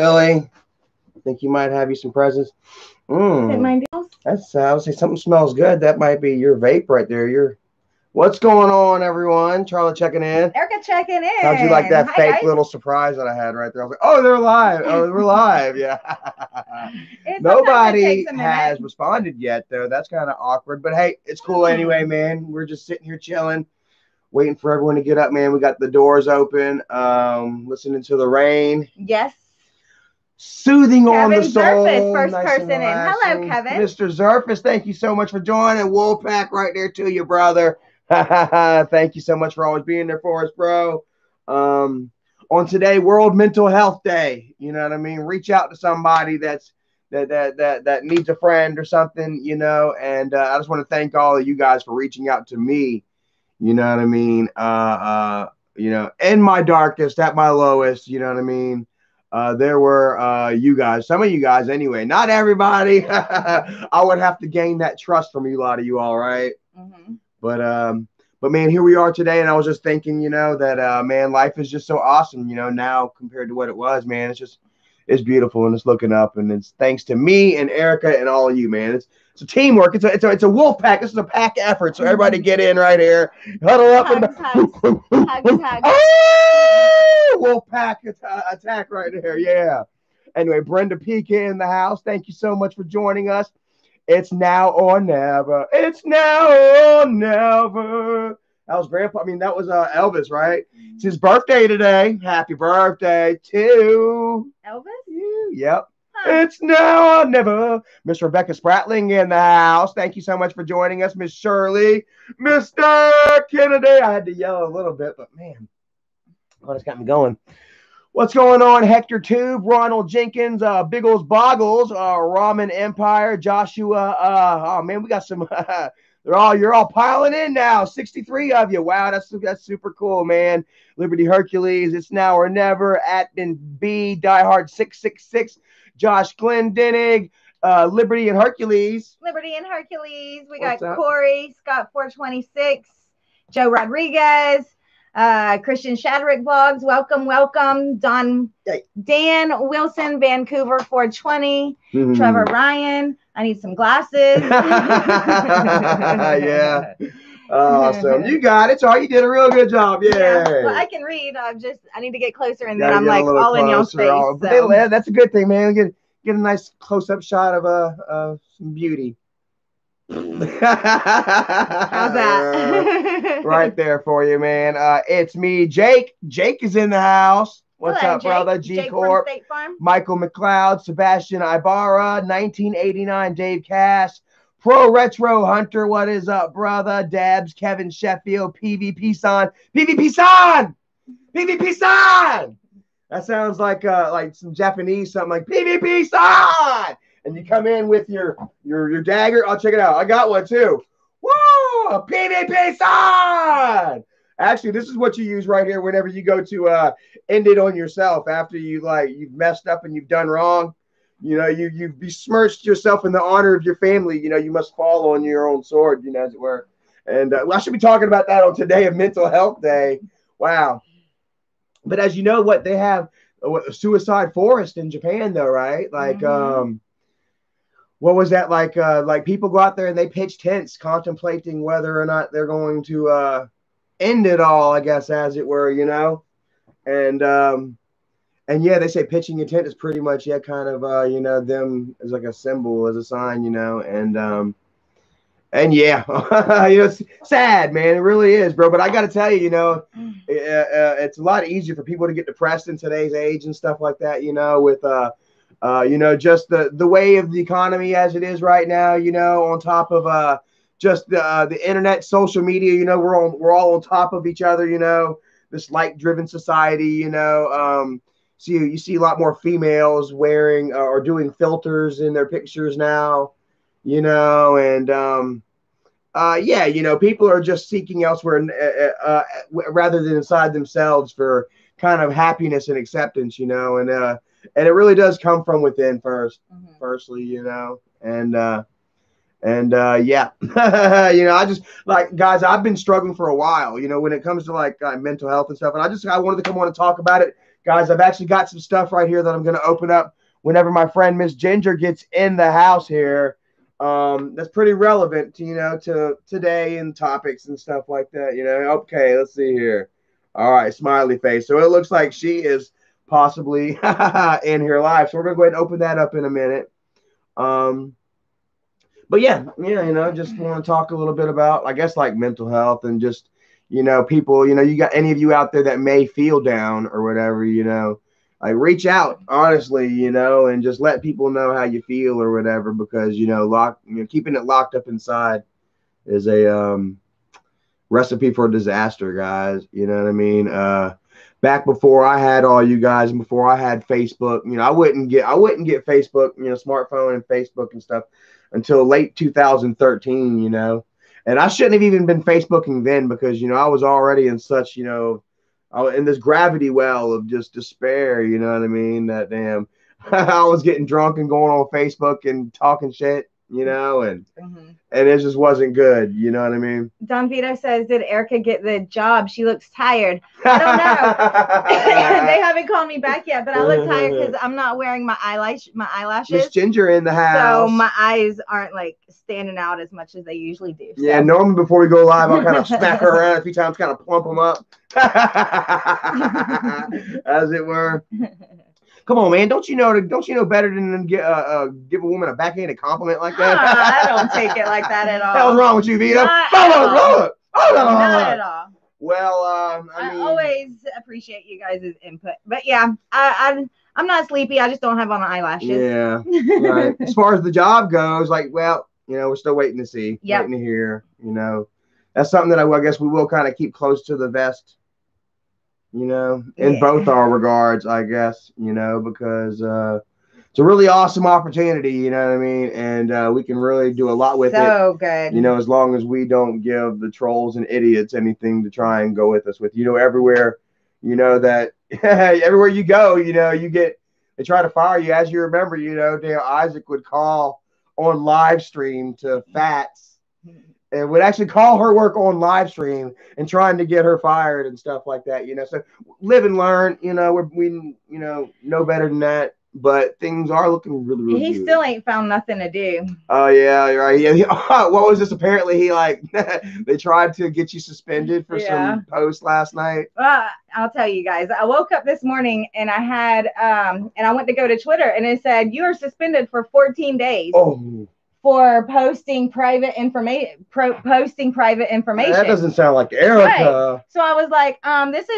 Billy, I think you might have you some presents. Mmm. That's I would say something smells good. That might be your vape right there. What's going on, everyone? Charlotte checking in. Erica checking in. How'd you like that Hi, fake guys. little surprise that I had right there? I was like, oh, they're live. Oh, we're live. Yeah. Nobody has responded yet, though. That's kind of awkward. But hey, it's cool anyway, man. We're just sitting here chilling, waiting for everyone to get up, man. We got the doors open, listening to the rain. Yes. Soothing on the soul. Zurfis, first person in. Hello, Kevin. Mr. Zurfis, thank you so much for joining. Wolfpack right there to you, brother. Thank you so much for always being there for us, bro. On today, World Mental Health Day, you know what I mean? Reach out to somebody that needs a friend or something, you know. And I just want to thank all of you guys for reaching out to me. You know what I mean? You know, in my darkest, at my lowest, you know what I mean? There were you guys, some of you guys anyway, not everybody. I would have to gain that trust from you, a lot of you all, right? Mm-hmm. But man, here we are today, and I was just thinking, you know, that man, life is just so awesome, you know, now compared to what it was, man. It's beautiful, and it's looking up, and it's thanks to me and Erica and all of you, man. It's a teamwork. It's a wolf pack. This is a pack effort. So everybody get in right here, huddle up, hugs. Oh, wolf pack attack right there. Yeah. Anyway, Brenda Pika in the house. Thank you so much for joining us. It's now or never. It's now or never. That was Grandpa. I mean, that was Elvis, right? It's his birthday today. Happy birthday to Elvis. Yep. It's now or never. Miss Rebecca Spratling in the house. Thank you so much for joining us, Miss Shirley, Mr. Kennedy. I had to yell a little bit, but man, oh, that's got me going. What's going on, Hector Tube, Ronald Jenkins, Biggles Boggles, Ramen Empire, Joshua. Oh man, we got some. You're all piling in now. 63 of you. Wow, that's super cool, man. Liberty Hercules, it's now or never. Atman B, Diehard 666, Josh Glendenning, Liberty and Hercules. We got Corey, Scott 426, Joe Rodriguez. Christian Shadrick Vlogs, welcome. Dan Wilson, Vancouver 420. Trevor Ryan, I need some glasses. Yeah. Awesome. You got it. So you did a real good job. Yeah. Well, I can read. I need to get closer, and then I'm like all in y'all's face. That's a good thing, man. Get a nice close-up shot of some beauty. How's that? Right there for you, man. It's me, Jake. Jake is in the house. What's up, Jake? Brother? G Corp. Michael McLeod, Sebastian Ibarra, 1989, Dave Cass, Pro Retro Hunter. What is up, brother? Dabs, Kevin Sheffield, PvP San. That sounds like some Japanese something like PvP San. And you come in with your dagger. I'll check it out. I got one too. Woo! A PvP sign. Actually, this is what you use right here whenever you go to end it on yourself after you've messed up and you've done wrong. You know, you've besmirched yourself in the honor of your family. You know, you must fall on your own sword, you know, as it were. And I should be talking about that on today of Mental Health Day. Wow. But as you know, what they have a suicide forest in Japan, though, right? Like, what was that like? Like people go out there and they pitch tents, contemplating whether or not they're going to end it all, I guess, as it were, you know. And yeah, they say pitching a tent is pretty much kind of you know, them as like a symbol, as a sign, you know. And yeah, you know, it's sad, man. It really is, bro. But I got to tell you, you know, it's a lot easier for people to get depressed in today's age and stuff like that, you know, with you know, just the way of the economy as it is right now, you know, on top of just the internet, social media, you know, we're all on top of each other, you know, this like-driven society, you know. So you see a lot more females wearing or doing filters in their pictures now, you know, and yeah, you know, people are just seeking elsewhere rather than inside themselves for kind of happiness and acceptance, you know, and it really does come from within firstly, you know, and yeah, you know, I just like, guys, I've been struggling for a while, you know, when it comes to like mental health and stuff, and I wanted to come on and talk about it guys, I've actually got some stuff right here that I'm going to open up whenever my friend Miss Ginger gets in the house here. That's pretty relevant to, to today and topics and stuff like that. Okay, let's see here. All right, smiley face. So it looks like she is possibly in here live. So we're going to go ahead and open that up in a minute. But yeah, just want to talk a little bit about, I guess, like mental health and just, people, you got any of you out there that may feel down or whatever, like reach out honestly, and just let people know how you feel or whatever, because, keeping it locked up inside is a recipe for disaster, guys. You know what I mean? Back before I had all you guys and before I had Facebook, I wouldn't get Facebook, smartphone and Facebook and stuff until late 2013, and I shouldn't have even been Facebooking then, because, I was already in such, in this gravity well of just despair, you know what I mean? That damn, I was getting drunk and going on Facebook and talking shit, and it just wasn't good, you know what I mean? Don Vito says, did Erica get the job? She looks tired. I don't know. They haven't called me back yet, but I look tired because I'm not wearing my eyelashes. Miss Ginger in the house. So my eyes aren't like standing out as much as they usually do. So. Yeah, normally before we go live, I'll kind of smack her around a few times, kind of plump them up, as it were. Come on, man! Don't you know better than give a woman a backhanded compliment like that? I don't take it like that at all. What's wrong with you, Vito? Not at all. Well, I always appreciate you guys' input, but yeah, I'm not sleepy. I just don't have on eyelashes. Yeah, right. As far as the job goes, like, well, we're still waiting to see, waiting to hear. That's something that I guess we will kind of keep close to the vest. In both our regards, I guess, because it's a really awesome opportunity, you know what I mean? And we can really do a lot with it. So good. As long as we don't give the trolls and idiots anything to try and go with us with. Everywhere, that everywhere you go, they try to fire you. As you remember, damn Isaac would call on live stream to Fats. And would actually call her work on live stream and trying to get her fired and stuff like that, So live and learn, we know better than that. But things are looking really, really good. He still ain't found nothing to do. Oh yeah, right. Yeah. What was this? Apparently, he they tried to get you suspended for some post last night. Well, I'll tell you guys. I woke up this morning and I had and I went to go to Twitter and it said you are suspended for 14 days. Oh. For posting private information. That doesn't sound like Erica. Right. So I was like, this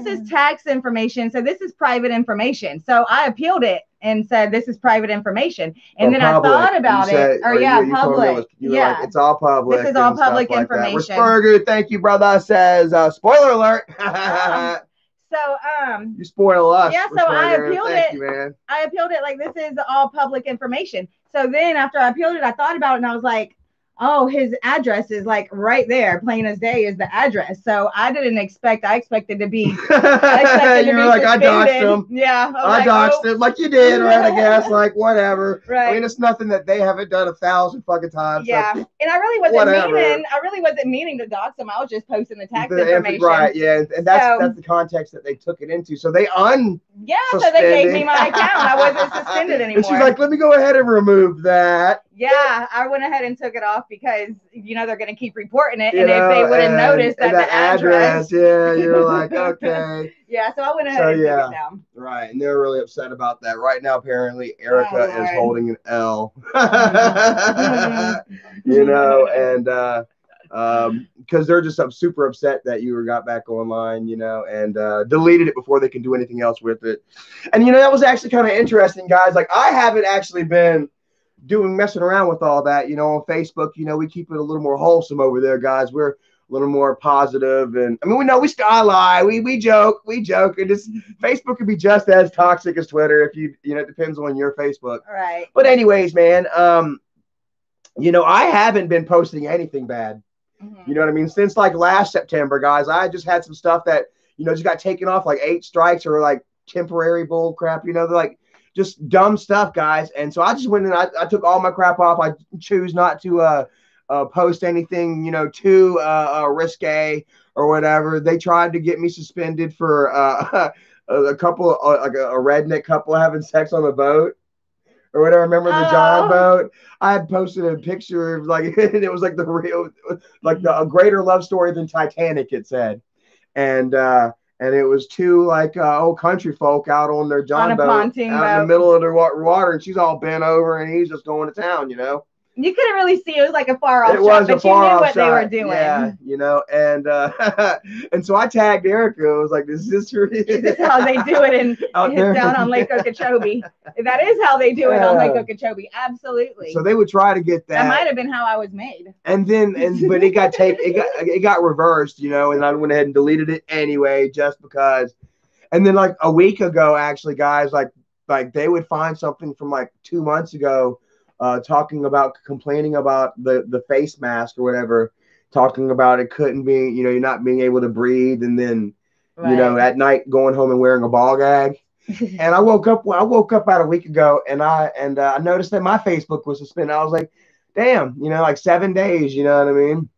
is tax information. So this is private information. So I appealed it and said, this is private information. And then public. I thought about it. Public. Like, it's all public. This is all public information. Like thank you, brother. Says, spoiler alert. So you spoil us. Yeah, so I appealed it. Man. I appealed it like this is all public information. So then after I appealed it, I thought about it and I was like, oh, his address is like right there, plain as day is the address. So I expected to be you were like, I doxed him. Yeah. I doxed him like you did, right? I guess, like whatever. Right. I mean, it's nothing that they haven't done 1,000 fucking times. Yeah. So and I really wasn't meaning to dox him. I was just posting the tax information. Right, yeah. And that's the context that they took it into. So they so they gave me my account. I wasn't suspended anymore. And she's like, let me go ahead and remove that. Yeah, I went ahead and took it off because they're going to keep reporting it, and if they would have noticed that the address, you're like, okay. Yeah, so I went ahead and took it down. Right, and they're really upset about that. Right now, apparently, Erica is holding an L. And because they're just super upset that you got back online, and deleted it before they can do anything else with it. And that was actually kind of interesting, guys. Like, I haven't actually been messing around with all that, on Facebook. We keep it a little more wholesome over there, guys. We're a little more positive, and I mean, we know we still lie, we joke, and Facebook can be just as toxic as Twitter if it depends on your Facebook. Right. But anyways, man, I haven't been posting anything bad. Mm-hmm. You know what I mean? Since like last September, guys, I just had some stuff that just got taken off, like 8 strikes or like temporary bull crap. They're like just dumb stuff, guys. And so I just went and I took all my crap off. I choose not to post anything, too risque or whatever. They tried to get me suspended for a couple, like a redneck couple having sex on a boat. Or whatever. Remember the John boat? I had posted a picture of like, and it was like the real, like a greater love story than Titanic, it said. And it was two like old country folk out on their John boat out in the middle of the water, and she's all bent over, and he's just going to town, you know. You couldn't really see. It was like a far off shot, but you knew what they were doing. Yeah, you know, and and so I tagged Erica. I was like, "Is this how they do it down on Lake Okeechobee?" That is how they do it on Lake Okeechobee. Absolutely. So they would try to get that. That might have been how I was made. And then, but it got it got reversed, you know, and I went ahead and deleted it anyway, just because. And then, like a week ago, actually, guys, like they would find something from like 2 months ago. Complaining about the face mask or whatever, talking about it couldn't be, you know, you're not being able to breathe, and then you know, at night going home and wearing a ball gag. And I woke up about a week ago, and I noticed that my Facebook was suspended. I was like, damn, you know, like 7 days, you know what I mean?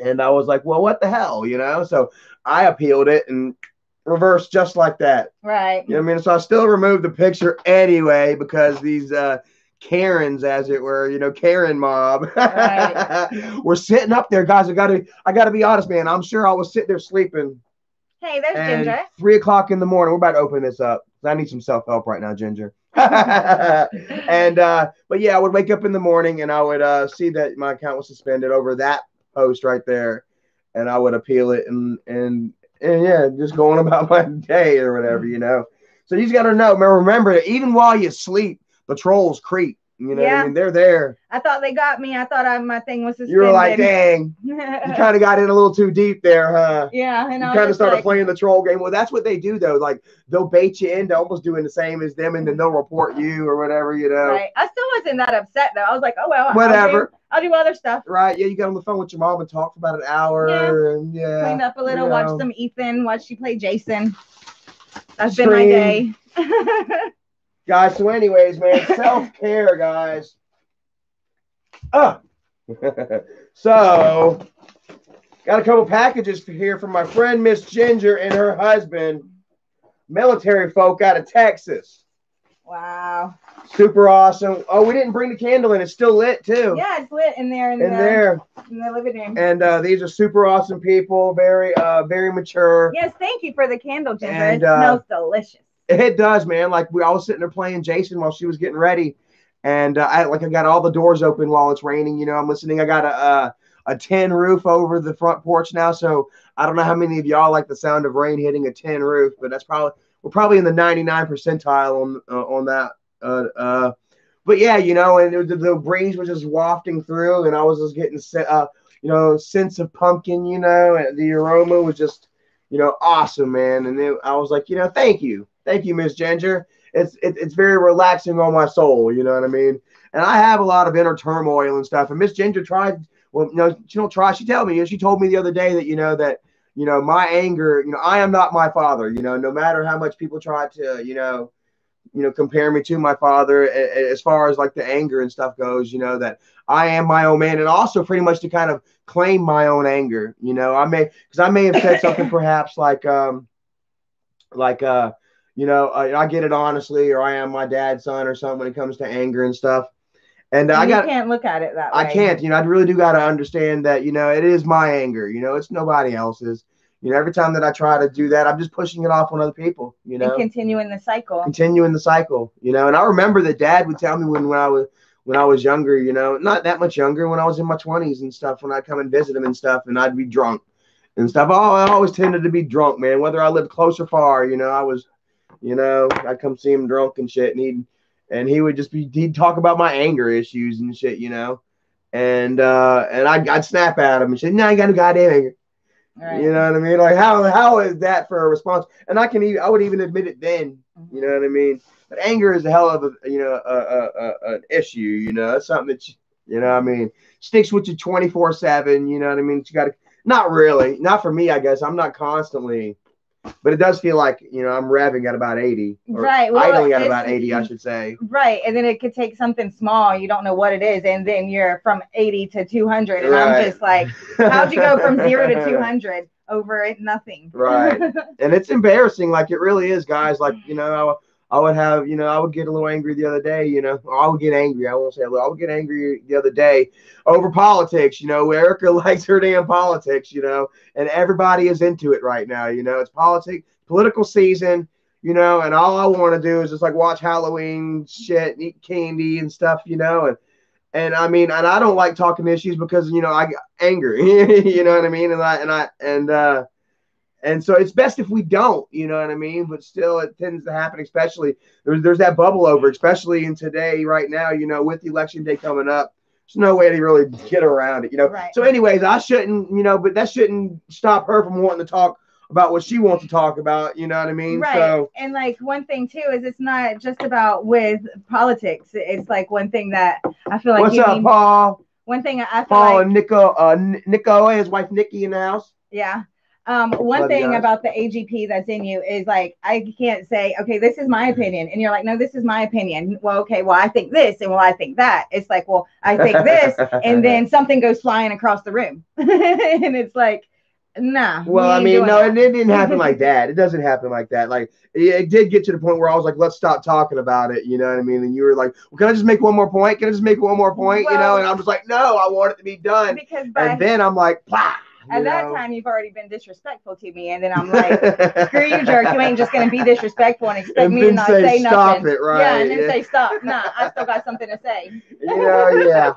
And I was like, well, what the hell, you know? So I appealed it and reversed just like that. Right. You know what I mean? So I still removed the picture anyway, because these Karens, as it were, you know, Karen mob. Right. We're sitting up there, guys. I gotta be honest, man. I'm sure I was sitting there sleeping. Hey, there's Ginger. 3 o'clock in the morning. We're about to open this up. I need some self-help right now, Ginger. And but yeah, I would wake up in the morning and I would see that my account was suspended over that post right there, and I would appeal it and yeah, just going about my day or whatever, you know. So you just gotta know, remember that even while you sleep, the trolls creep. You know what I mean? They're there. I thought they got me. I thought my thing was suspended. You were like, dang. You kind of got in a little too deep there, huh? Yeah. And you kind of started playing the troll game. Well, that's what they do, though. Like, they'll bait you into almost doing the same as them, and then they'll report you or whatever, you know. Right. I still wasn't that upset, though. I was like, oh, well. Whatever. I'll do other stuff. Right. Yeah, you got on the phone with your mom and talked for about an hour. And cleaned up a little, watched some Ethan, watched you play Jason. That's been my day. Guys, so anyways, man, self-care, guys. So, got a couple packages here from my friend Miss Ginger and her husband, military folk out of Texas. Wow. Super awesome. Oh, we didn't bring the candle in. It's still lit, too. Yeah, it's lit in there. In the living room. And these are super awesome people, very mature. Yes, thank you for the candle, Ginger. And, it smells delicious. It does, man. Like I was sitting there playing Jason while she was getting ready, and I got all the doors open while it's raining. You know, I'm listening. I got a tin roof over the front porch now, so I don't know how many of y'all like the sound of rain hitting a tin roof, but we're probably in the 99 percentile on that. But yeah, you know, and the breeze was just wafting through, and I was just getting sense of pumpkin. You know, and the aroma was just, you know, awesome, man. And I was like, you know, thank you, Miss Ginger. It's very relaxing on my soul, you know what I mean? And I have a lot of inner turmoil and stuff. And Miss Ginger tried. Well, you know, she don't try. She told me the other day that my anger, you know, I am not my father. You know, no matter how much people try to, you know, compare me to my father as far as like the anger and stuff goes, you know, that I am my own man, and also pretty much to kind of claim my own anger. You know, I may have said something perhaps like you know, I get it honestly, or I am my dad's son or something when it comes to anger and stuff. And you can't look at it that way. I can't, you know, I really do got to understand that, you know, it is my anger, you know, it's nobody else's. You know, every time that I try to do that, I'm just pushing it off on other people, you know. And continuing the cycle, you know. And I remember that Dad would tell me when I was younger, you know, not that much younger, when I was in my 20s and stuff, when I'd come and visit him and stuff, and I'd be drunk and stuff. Oh, I always tended to be drunk, man, whether I lived close or far, you know. I'd come see him drunk and shit, and he would just he'd talk about my anger issues and shit, you know. And I'd snap at him and say, "No, you got no goddamn anger." Right. You know what I mean? Like how is that for a response? And I would even admit it then. Mm-hmm. You know what I mean? But anger is a hell of an issue. You know, it's something that you know what I mean, sticks with you 24/7. You know what I mean? You got to, not really, not for me. I guess I'm not constantly. But it does feel like, you know, I'm revving at about 80. Right. Well, idling at about 80, I should say. Right. And then it could take something small. You don't know what it is. And then you're from 80 to 200. And right. I'm just like, how'd you go from 0 to 200? over nothing. Right. And it's embarrassing. Like it really is, guys. Like, you know, I would have, you know, I would get a little angry the other day, you know, or I would get angry. I won't say a little, I would get angry the other day over politics. You know, Erica likes her damn politics, you know, and everybody is into it right now. You know, it's political season, you know, and all I want to do is just like watch Halloween shit and eat candy and stuff, you know, and I mean, and I don't like talking issues because, you know, I get angry, you know what I mean? And so it's best if we don't, you know what I mean? But still, it tends to happen, especially there's that bubble over, especially in today, right now, you know, with election day coming up. There's no way to really get around it, you know? Right. So anyways, I shouldn't, you know, but that shouldn't stop her from wanting to talk about what she wants to talk about, you know what I mean? Right. So, and like one thing too is it's not just about with politics. It's like one thing that I feel like what's up, Paul? One thing I feel Paul like and Nico and his wife Nikki in the house. Yeah. One thing about the AGP that's in you is like, I can't say, okay, this is my opinion. And you're like, no, this is my opinion. Well, okay, well, I think this and well, I think that. It's like, well, I think this. And then something goes flying across the room. And it's like, nah. Well, I mean, no, it didn't happen like that. It doesn't happen like that. Like, it did get to the point where I was like, let's stop talking about it. You know what I mean? And you were like, well, can I just make one more point? Can I just make one more point? Well, you know? And I was like, no, I want it to be done. And then I'm like, blah. At that time, you've already been disrespectful to me, and then I'm like, "Screw you, jerk! You ain't just gonna be disrespectful and expect me to not say nothing." Stop it, right? Yeah, and then say stop. Nah, I still got something to say. You know, yeah.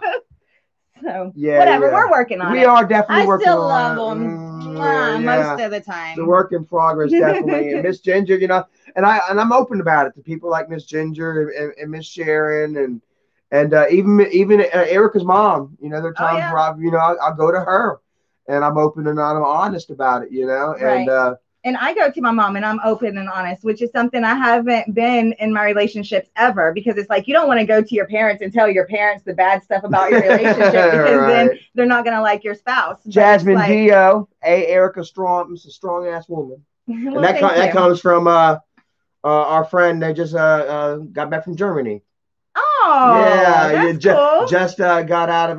So whatever, we're working on it. We are definitely working on it. I still love them most of the time. It's a work in progress, definitely. And Miss Ginger, you know, and I'm open about it to people like Miss Ginger and Miss Sharon and even Erica's mom. You know, there are times where I'll go to her. And I'm open and I'm honest about it, you know. Right. And I go to my mom and I'm open and honest, which is something I haven't been in my relationships ever, because it's like you don't want to go to your parents and tell your parents the bad stuff about your relationship because then they're not going to like your spouse. Jasmine like, Dio, Erica Strong, it's a strong ass woman. Well, and that comes from our friend that just got back from Germany. Oh, yeah, that's cool. Just got out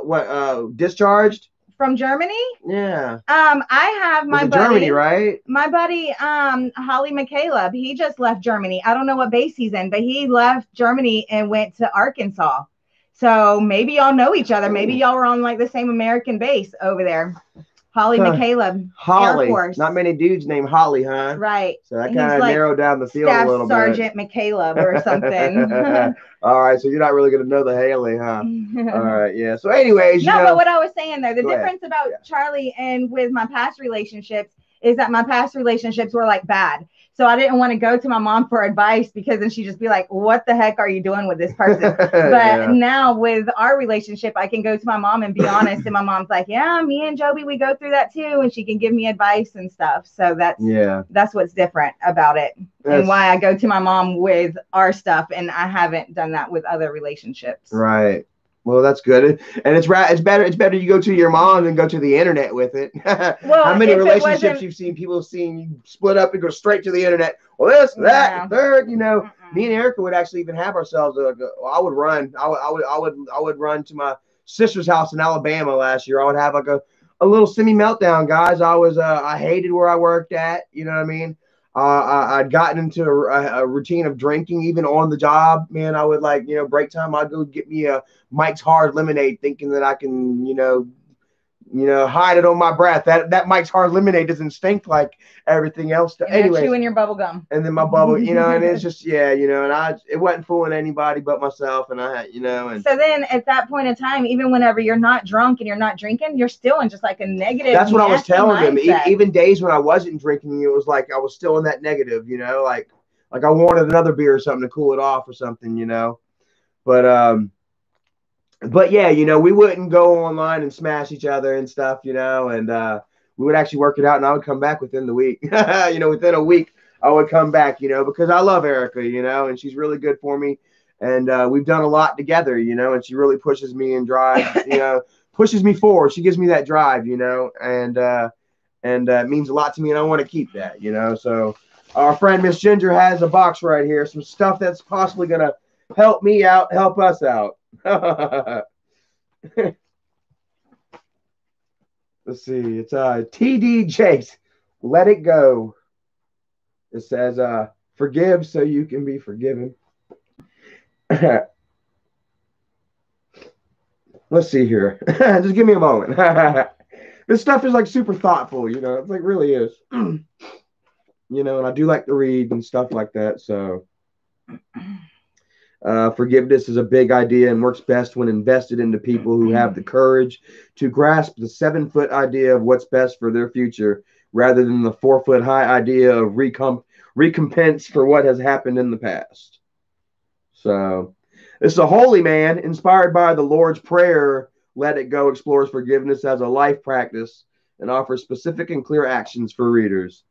of discharged. From Germany? Yeah. I have my buddy. Germany, right? My buddy, Holly McCaleb. He just left Germany. I don't know what base he's in, but he left Germany and went to Arkansas. So maybe y'all know each other. Maybe y'all were on like the same American base over there. Holly McCaleb. Holly. Air Force. Not many dudes named Holly, huh? Right. So that kind of like narrowed down the field a little bit. Sergeant McCaleb or something. All right. So you're not really going to know the Haley, huh? All right. Yeah. So anyways. No, but what I was saying though, the difference about Charlie and with my past relationships is that my past relationships were like bad. So I didn't want to go to my mom for advice because then she'd just be like, what the heck are you doing with this person? But now with our relationship, I can go to my mom and be honest. And my mom's like, yeah, me and Joby, we go through that too. And she can give me advice and stuff. So that's what's different about it. And why I go to my mom with our stuff. And I haven't done that with other relationships. Right. Well, that's good, and it's better you go to your mom than go to the internet with it. Well, how many relationships you've seen people you split up and go straight to the internet? Well, this, that, third, you know. Me and Erica would actually even have ourselves. I would run to my sister's house in Alabama last year. I would have like a little semi meltdown, guys. I hated where I worked at. You know what I mean? I'd gotten into a routine of drinking even on the job. Man, I would break time. I'd go get me a Mike's Hard Lemonade, thinking that I can, hide it on my breath. That Mike's Hard Lemonade doesn't stink like everything else. Anyway, chewing your bubble gum. And then my bubble, and it's just, and it wasn't fooling anybody but myself. And I had, and so then at that point in time, even whenever you're not drunk and you're not drinking, you're still in just like a negative. That's what I was telling them. Even days when I wasn't drinking, it was like I was still in that negative, like I wanted another beer or something to cool it off or something, But yeah, we wouldn't go online and smash each other and stuff, and we would actually work it out, and I would come back within the week. Within a week, I would come back, because I love Erica, and she's really good for me. And we've done a lot together, and she really pushes me and drives, pushes me forward. She gives me that drive, and it means a lot to me, and I want to keep that, So our friend Miss Ginger has a box right here, some stuff that's possibly going to help me out, help us out. let's see. It's TD Jakes. Let it go. It says, forgive so you can be forgiven. Let's see here. Just give me a moment. This stuff is like super thoughtful, you know. It's like really is. You know, and I do like to read and stuff like that. So forgiveness is a big idea and works best when invested into people who have the courage to grasp the 7-foot idea of what's best for their future rather than the 4-foot high idea of recompense for what has happened in the past. So this is a holy man inspired by the Lord's Prayer. Let It Go explores forgiveness as a life practice and offers specific and clear actions for readers.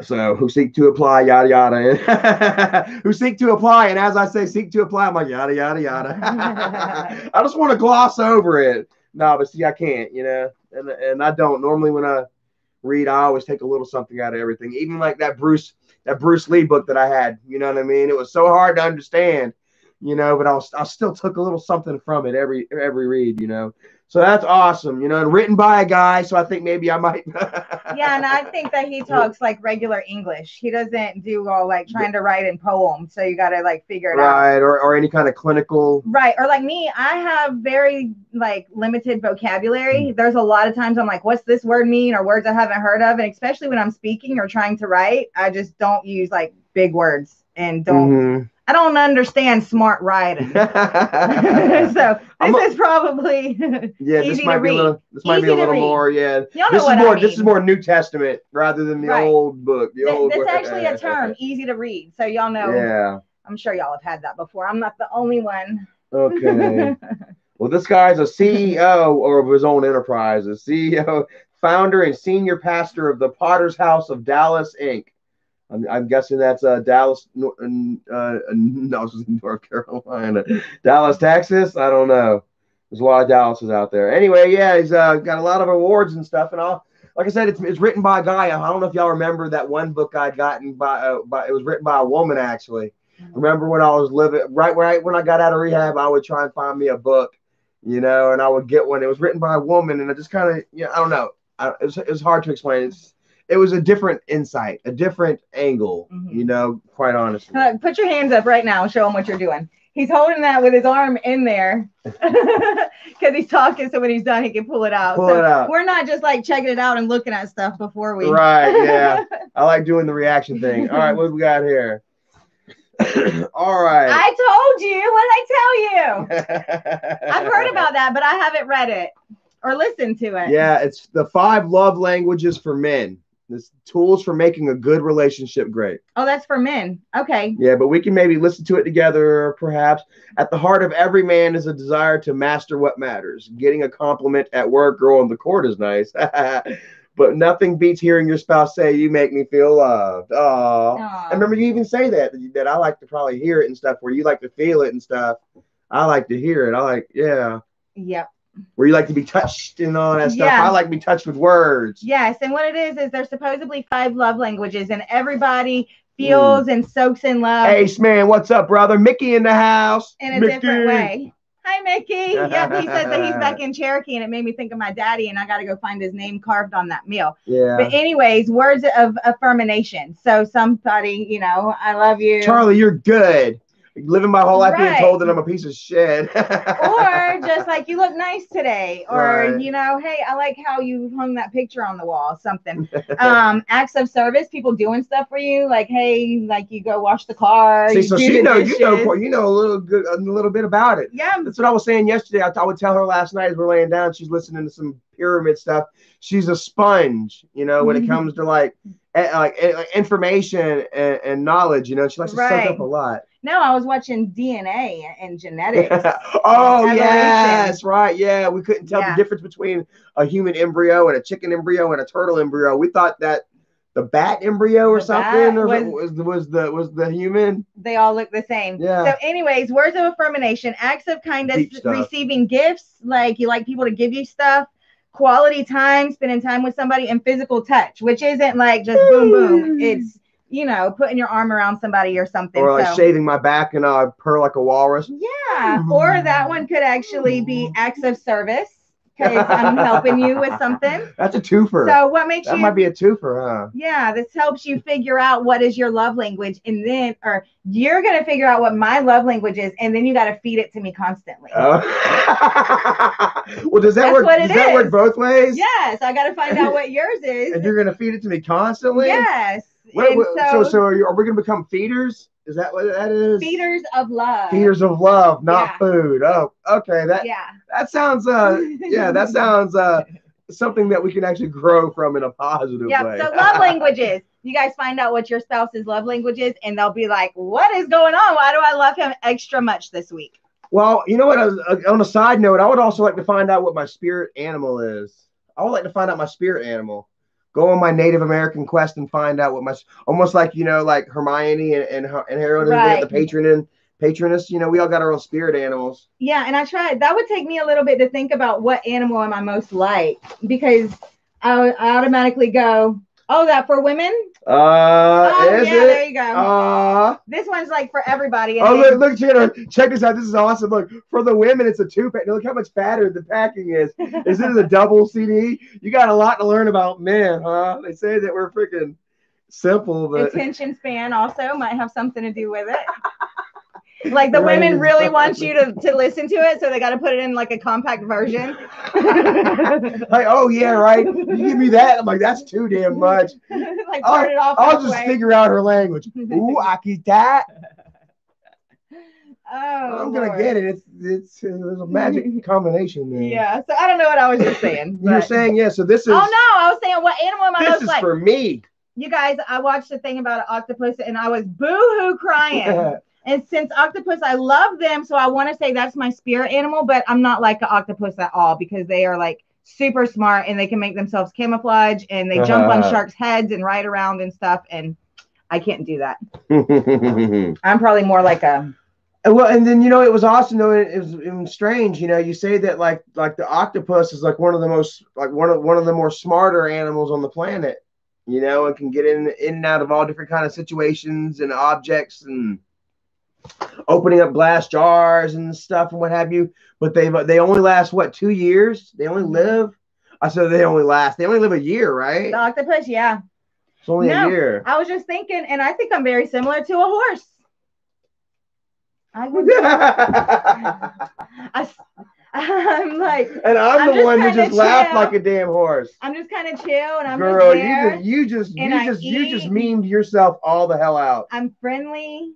So who seek to apply, yada, yada. Who seek to apply. And as I say, seek to apply, I'm like, yada, yada, yada. I just want to gloss over it. No, but see, I can't, you know, and I don't. Normally when I read, I always take a little something out of everything. Even like that Bruce Lee book that I had, you know what I mean? It was so hard to understand, you know, but I still took a little something from it every read, you know. So that's awesome, you know, and written by a guy. So I think maybe I might. Yeah, and I think that he talks like regular English. He doesn't do all like trying to write in poems. So you got to like figure it out. Right, or any kind of clinical. Right, or like me, I have very like limited vocabulary. There's a lot of times I'm like, what's this word mean? Or words I haven't heard of. And especially when I'm speaking or trying to write, I just don't use like big words and don't. I don't understand smart writing. So this is probably this might be a little more, yeah. This is more New Testament rather than the old book. That's actually a term, easy to read. So y'all know. Yeah. I'm sure y'all have had that before. I'm not the only one. Okay. Well, this guy's a CEO of his own enterprise, a CEO, founder, and senior pastor of the Potter's House of Dallas, Inc. I'm guessing that's Dallas, North Carolina, Dallas, Texas. I don't know. There's a lot of Dallases out there. Anyway, yeah, he's got a lot of awards and stuff. And like I said, it's written by a guy. I don't know if y'all remember that one book I'd gotten by it was written by a woman, actually. Remember when I was living right when I got out of rehab, I would try and find me a book, you know, and I would get one. It was written by a woman, and I just kind of, you know, I don't know. It was hard to explain. It was a different insight, a different angle, you know, quite honestly. Put your hands up right now and show him what you're doing. He's holding that with his arm in there because he's talking. So when he's done, he can pull it out. We're not just like checking it out and looking at stuff before we. Right. Yeah. I like doing the reaction thing. All right. What do we got here? All right. I told you. What did I tell you? I've heard about that, but I haven't read it or listened to it. Yeah. It's the 5 love languages for men. This tools for making a good relationship great. Oh, that's for men. Okay. Yeah, but we can maybe listen to it together, perhaps. At the heart of every man is a desire to master what matters. Getting a compliment at work or on the court is nice. But nothing beats hearing your spouse say, "You make me feel loved." Oh, I remember you even say that I like to probably hear it and stuff, where you like to feel it and stuff. I like to hear it. Yep. Where you like to be touched and all that stuff. I like to be touched with words. Yes, and what it is there's supposedly 5 love languages, and everybody feels and soaks in love. Hey, man, what's up, brother? Mickey in the house. In a different way. Hi, Mickey. Yeah, he says that he's back in Cherokee, and it made me think of my daddy, and I got to go find his name carved on that meal. Yeah. But anyways, words of affirmation. So somebody, you know, I love you. Charlie, you're good. Living my whole life being told that I'm a piece of shit. Or just like, you look nice today. Or, you know, hey, I like how you hung that picture on the wall, something. Acts of service, people doing stuff for you. Like, hey, like you go wash the car. See, so you know a little bit about it. Yeah. That's what I was saying yesterday. I would tell her last night as we're laying down, she's listening to some pyramid stuff. She's a sponge, you know, when it comes to like information and knowledge, you know, she likes to soak up a lot. No, I was watching DNA and genetics. Oh, yes, right. Yeah, we couldn't tell the difference between a human embryo and a chicken embryo and a turtle embryo. We thought that the bat embryo or something was the human. They all look the same. Yeah. So anyways, words of affirmation, acts of kindness, receiving gifts, like you like people to give you stuff, quality time, spending time with somebody, and physical touch, which isn't like just boom, boom. It's, you know, putting your arm around somebody or something. Or like shaving my back and purr like a walrus. Yeah. Or that one could actually be acts of service. because I'm helping you with something. That's a twofer. So what makes that might be a twofer, huh? Yeah, this helps you figure out what is your love language, and then, or you're gonna figure out what my love language is, and then you got to feed it to me constantly. Well, does that work? Does that work both ways? Yes, I got to find out what yours is, and you're gonna feed it to me constantly. Yes. So are we gonna become feeders? Is that what that is? Feeders of love. Feeders of love, not food. Oh, okay. That sounds that sounds something that we can actually grow from in a positive way. So love languages. You guys find out what your spouse's love language is, and they'll be like, "What is going on? Why do I love him extra much this week?" Well, you know what? On a side note, I would also like to find out what my spirit animal is. I would like to find out my spirit animal. Go on my Native American quest and find out what my, almost like, like Hermione and Harold, right, the patroness, we all got our own spirit animals. Yeah, and I tried. That would take me a little bit to think about what animal am I most like, because I automatically go, oh, that for women? There you go. This one's like for everybody. Look, check this out. This is awesome. Look, for the women, it's a 2-pack. Look how much fatter the packing is. This is a double CD. You got a lot to learn about men, huh? They say that we're freaking simple, but attention span also might have something to do with it. Like the women really want you to listen to it, so they got to put it in like a compact version. Like, oh yeah, right. You give me that, I'm like, that's too damn much. Like turn it off. I'll just figure out her language. Ooh, Akita. I'm gonna get it. It's a magic combination there. Yeah. So I don't know what I was just saying. You're saying so this is. Oh no, I was saying what animal am I most like? This is for me. You guys, I watched a thing about an octopus and I was boo-hoo crying. And since octopus, I love them, so I want to say that's my spirit animal, but I'm not like an octopus at all, because they are like super smart and they can make themselves camouflage and they jump on sharks' heads and ride around and stuff, and I can't do that. I'm probably more like a. Well, and then it was awesome though. It was strange, you say that like the octopus is like one of the most one of the more smarter animals on the planet, and can get in and out of all different kind of situations and objects and opening up glass jars and stuff and what have you, but they only last 2 years? They only live. I said they only live a year, right? The octopus, yeah. It's only a year. I was just thinking, and I think I'm very similar to a horse. I'm like, and I'm the one that just laughed like a damn horse. I'm just kind of chill, and I'm girl, just there, you just memed yourself all the hell out. I'm friendly.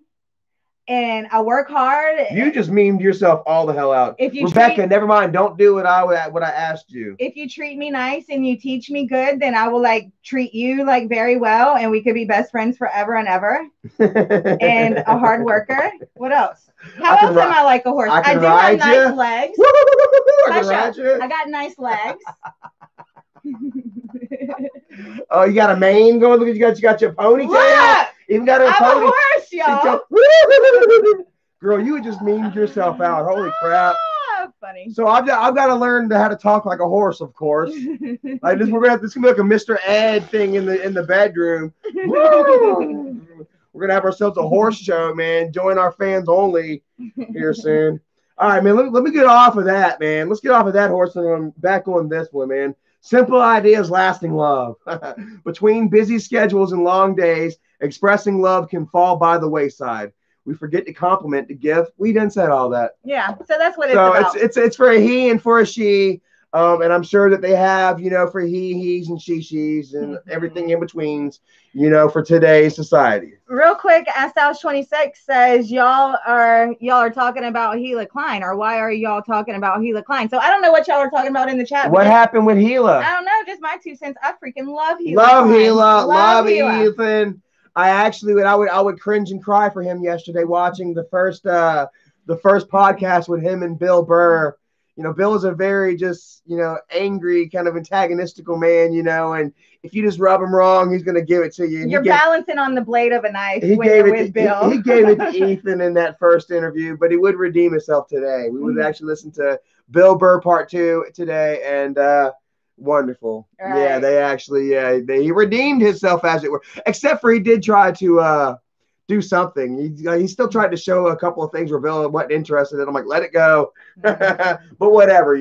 And I work hard. You just memed yourself all the hell out. Rebecca, never mind. Don't do what I asked you. If you treat me nice and you teach me good, then I will treat you very well, and we could be best friends forever and ever. And a hard worker. What else? How else am I like a horse? I do have nice legs. I got nice legs. Oh, you got a mane going? Look, you got your ponytail. Look! Even got a pony. I'm a horse, y'all. Girl, you just memed yourself out. Holy crap! Funny. So I've got to learn how to talk like a horse, of course. We're gonna have this gonna be like a Mr. Ed thing in the bedroom. We're gonna have ourselves a horse show, man. Join our fans only here soon. All right, man. Let me get off of that, man. Let's get off of that horse and I'm back on this one, man. Simple ideas, lasting love. Between busy schedules and long days, expressing love can fall by the wayside. We forget to compliment, to give. We done said all that. Yeah, so that's what it's about. So it's for a he and for a she. And I'm sure that they have, for he's and she's and everything in betweens, for today's society. Real quick, Asouch26 says y'all are talking about Gila Klein, or why are y'all talking about Gila Klein? So I don't know what y'all are talking about in the chat. What happened with Gila? I don't know, just my 2 cents. I freaking love Gila. Love Gila. Love Ethan. I would cringe and cry for him yesterday watching the first podcast with him and Bill Burr. Bill is a very just, angry, kind of antagonistical man, and if you just rub him wrong, he's going to give it to you. You're balancing on the blade of a knife when you're with Bill. He gave it to Ethan in that first interview, but he would redeem himself today. We would actually listen to Bill Burr part 2 today, and wonderful. Right. Yeah, they actually, he redeemed himself, as it were, except for he did try to do something. He still tried to show a couple of things where Bill wasn't interested in. I'm like, let it go. But whatever,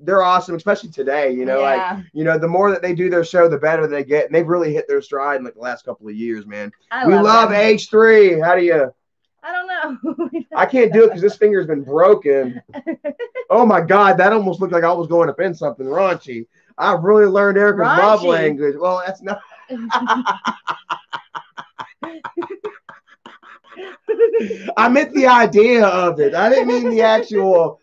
they're awesome, especially today. You know, like the more that they do their show, the better they get, and they've really hit their stride in like the last couple of years, man. We love H3. How do you? I don't know. I can't do it because this finger's been broken. Oh my God, that almost looked like I was going up in something raunchy. I've really learned Erica's love language. Well, that's not. I meant the idea of it. I didn't mean the actual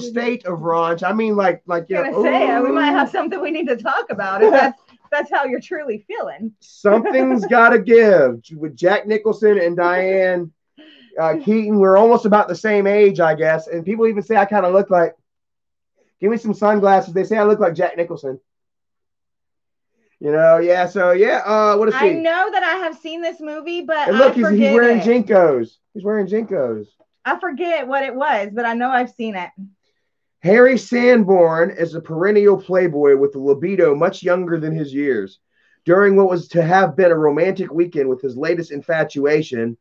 state of raunch. I mean like you know. We might have something we need to talk about if that's how you're truly feeling. Something's got to give. With Jack Nicholson and Diane Keaton, we're almost about the same age, I guess. And people even say I kind of look like. Give me some sunglasses. They say I look like Jack Nicholson. You know, yeah. So yeah. What is he? I know that I have seen this movie, but and look, he's wearing JNCOs. He's wearing JNCOs. I forget what it was, but I know I've seen it. Harry Sanborn is a perennial playboy with a libido much younger than his years. During what was to have been a romantic weekend with his latest infatuation,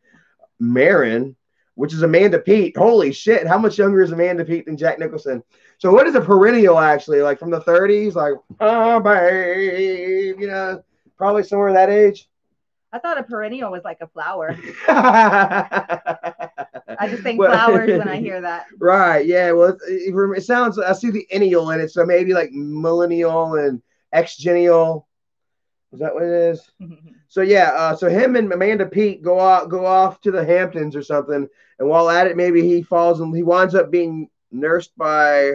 Marin, which is Amanda Peet. Holy shit, how much younger is Amanda Peet than Jack Nicholson? So what is a perennial actually? Like from the 30s? Like, oh, babe, you know, probably somewhere that age. I thought a perennial was like a flower. I just think flowers when I hear that. Right, yeah. Well, it sounds, I see the ennial in it, so maybe like millennial and exgennial. Is that what it is? So yeah, so him and Amanda Peet go off to the Hamptons or something, and while at it, maybe he winds up being nursed by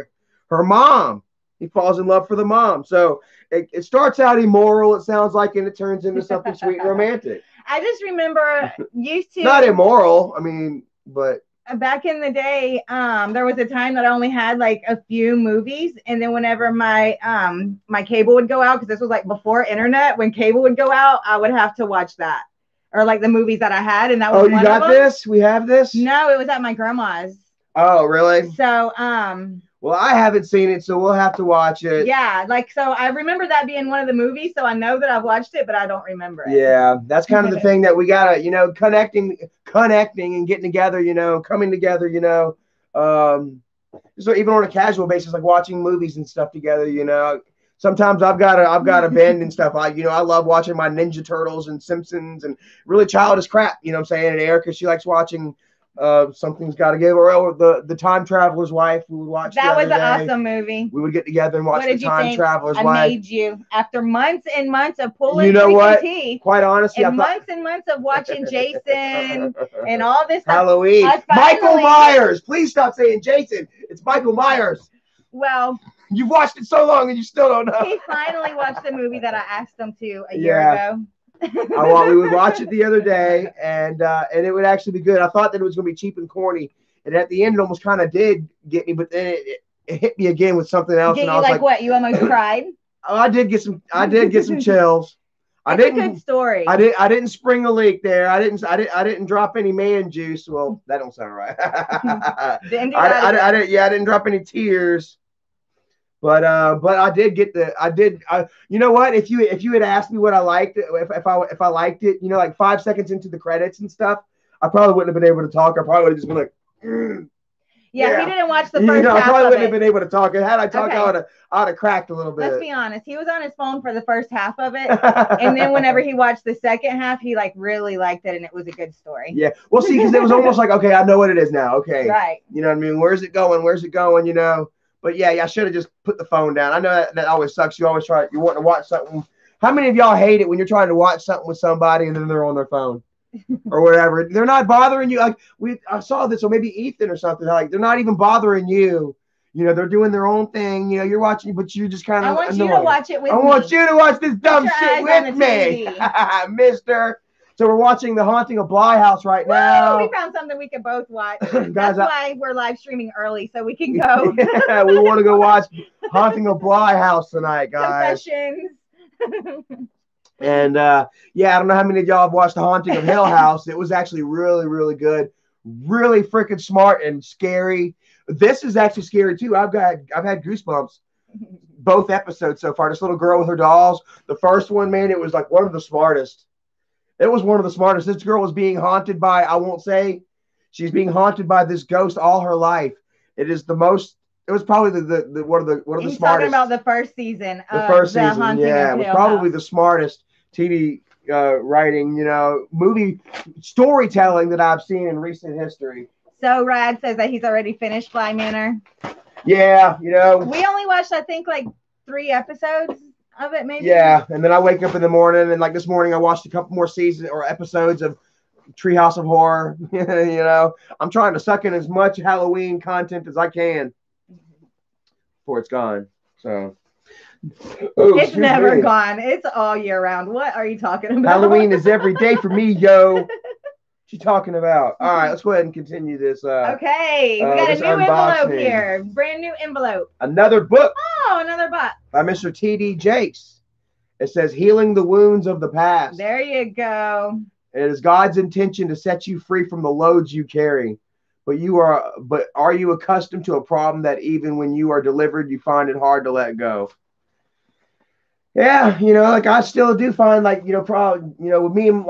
her mom. He falls in love for the mom. So it starts out immoral, it sounds like, and it turns into something sweet and romantic. I just remember used to not immoral. I mean, but back in the day, there was a time that I only had like a few movies, and then whenever my my cable would go out, because this was like before internet, when cable would go out, I would have to watch that, or like the movies that I had, and that was you got this? We have this? No, it was at my grandma's. Oh, really? So well, I haven't seen it, so we'll have to watch it. Yeah, like, so I remember that being one of the movies, so I know that I've watched it, but I don't remember it. Yeah, that's kind of the thing that we gotta, you know, connecting and getting together, you know, coming together, you know. So even on a casual basis, like watching movies and stuff together, you know. Sometimes I've got a bend and stuff. I love watching my Ninja Turtles and Simpsons and really childish crap, you know what I'm saying? And Erica, she likes watching Something's Got to Give. Or the Time Traveler's Wife. We would watch that. Was an awesome movie. We would get together and watch the Time Traveler's Wife. I made you after months and months of pulling. You know what? Teeth, quite honestly, and months and months of watching Jason and all this stuff. Halloween. Michael Myers. Please stop saying Jason. It's Michael Myers. Well, you've watched it so long and you still don't know. He finally watched the movie that I asked him to a year ago. We would watch it the other day, and it would actually be good. I thought that it was going to be cheap and corny, and at the end, it almost kind of did get me. But then it hit me again with something else, and I was like, "What? You almost cried?" Oh, I did get some chills. It's a good story. I didn't spring a leak there. I didn't drop any man juice. Well, that don't sound right. I didn't drop any tears. But I did get you know what, if you had asked me what I liked, if I liked it, you know, like 5 seconds into the credits and stuff, I probably wouldn't have been able to talk. I probably would have just been like, yeah, he didn't watch the first half. I probably wouldn't have been able to talk. Had I talked, I would have cracked a little bit. Let's be honest. He was on his phone for the first half of it, and then whenever he watched the second half, he like really liked it, and it was a good story. Yeah, well, see, because it was almost like, okay, I know what it is now. Okay, right. You know what I mean? Where's it going? You know. But yeah, I should have just put the phone down. I know that always sucks. You always you want to watch something. How many of y'all hate it when you're trying to watch something with somebody and then they're on their phone or whatever? They're not bothering you. Like I saw this, or maybe Ethan or something. Like they're not even bothering you. You know, they're doing their own thing. You know, you're watching, but you're just kind of. I want you to watch it with me. I want you to watch this dumb shit with me, Mister. So we're watching The Haunting of Bly House right now. We found something we can both watch. That's why we're live streaming early, so we can go. Yeah, we want to go watch Haunting of Bly House tonight, guys. Confessions. And I don't know how many of y'all have watched The Haunting of Hill House. It was actually really, really good. Really freaking smart and scary. This is actually scary too. I've had goosebumps both episodes so far. This little girl with her dolls. The first one, man, it was like one of the smartest. It was one of the smartest. This girl was being haunted by, I won't say, she's being haunted by this ghost all her life. It is the most It was probably the one of the He's smartest. Talking about the first season. The first season, Haunting yeah, of it was Hill probably House. the smartest TV writing, movie storytelling that I've seen in recent history. So Rad says that he's already finished Bly Manor. Yeah, we only watched, I think, like 3 episodes of it, maybe. Yeah, and then I wake up in the morning, and like this morning, I watched a couple more seasons or episodes of Treehouse of Horror. I'm trying to suck in as much Halloween content as I can before it's gone. So. It's never gone. It's all year round. What are you talking about? Halloween is every day for me, yo. What you talking about? All right, let's go ahead and continue this. Okay, we got a new envelope here. Brand new envelope. Another book. Oh, another book. By Mr. T.D. Jakes. It says, Healing the Wounds of the Past. There you go. It is God's intention to set you free from the loads you carry. But are you accustomed to a problem that even when you are delivered, you find it hard to let go? Yeah, like I still do find with me and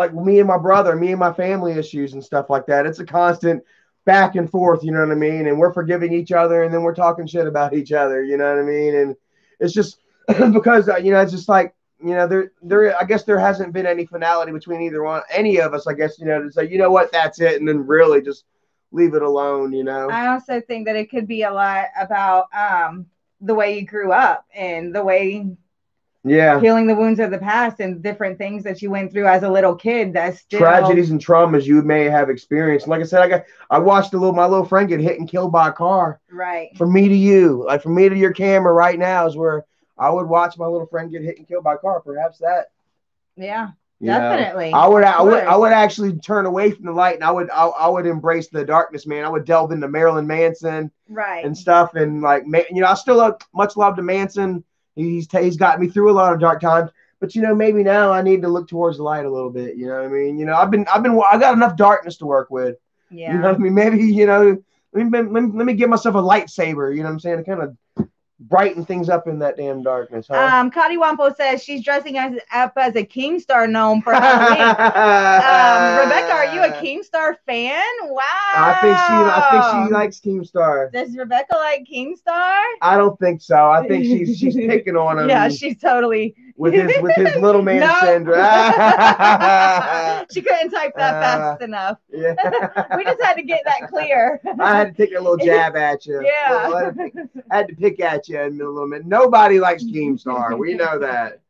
my brother, me and my family issues and stuff like that. It's a constant back and forth, you know what I mean? And we're forgiving each other, and then we're talking shit about each other, you know what I mean? And it's just because it's just like, there I guess there hasn't been any finality between any of us, I guess, to say, you know what, that's it, and then really just leave it alone, I also think that it could be a lot about the way you grew up and the way healing the wounds of the past and different things that you went through as a little kid. That's still tragedies and traumas you may have experienced. Like I said, I watched my little friend get hit and killed by a car. Right. From me to you, like from me to your camera right now is where I would watch my little friend get hit and killed by a car. Perhaps that. Yeah. Definitely. I would actually turn away from the light, and I would embrace the darkness, man. I would delve into Marilyn Manson, right, and stuff, and I still much love to Manson. He's gotten me through a lot of dark times, but maybe now I need to look towards the light a little bit. You know what I mean? I got enough darkness to work with. Yeah. You know what I mean? Maybe let me give myself a lightsaber. You know what I'm saying? To kind of brighten things up in that damn darkness. Huh? Cotty Wampo says she's dressing up as a Keemstar gnome for Halloween. Rebecca, are you a Keemstar fan? Wow. I think she likes Keemstar. Does Rebecca like Keemstar? I don't think so. I think she's picking on him. Yeah, she's totally with his little man syndrome. She couldn't type that fast enough. Yeah. We just had to get that clear. I had to take a little jab at you. Yeah. I had to pick at you in a little bit. Nobody likes Keemstar. We know that.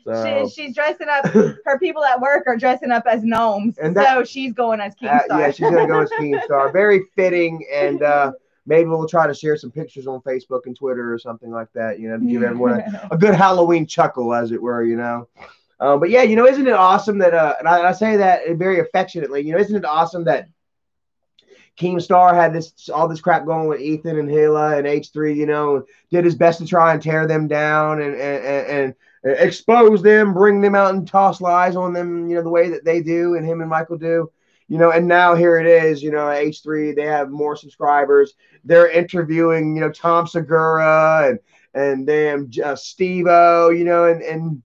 So. She's dressing up. Her people at work are dressing up as gnomes. So she's going as Keemstar. Yeah, she's going to go as Keemstar. Very fitting. And maybe we'll try to share some pictures on Facebook and Twitter or something like that, to give everyone a good Halloween chuckle, as it were, But yeah, isn't it awesome that, and I say that very affectionately, isn't it awesome that Keemstar had all this crap going with Ethan and Hila and H3, did his best to try and tear them down and expose them, bring them out and toss lies on them, the way that they do and him and Michael do. And now here it is, H3, they have more subscribers. They're interviewing, Tom Segura and damn Steve-O, and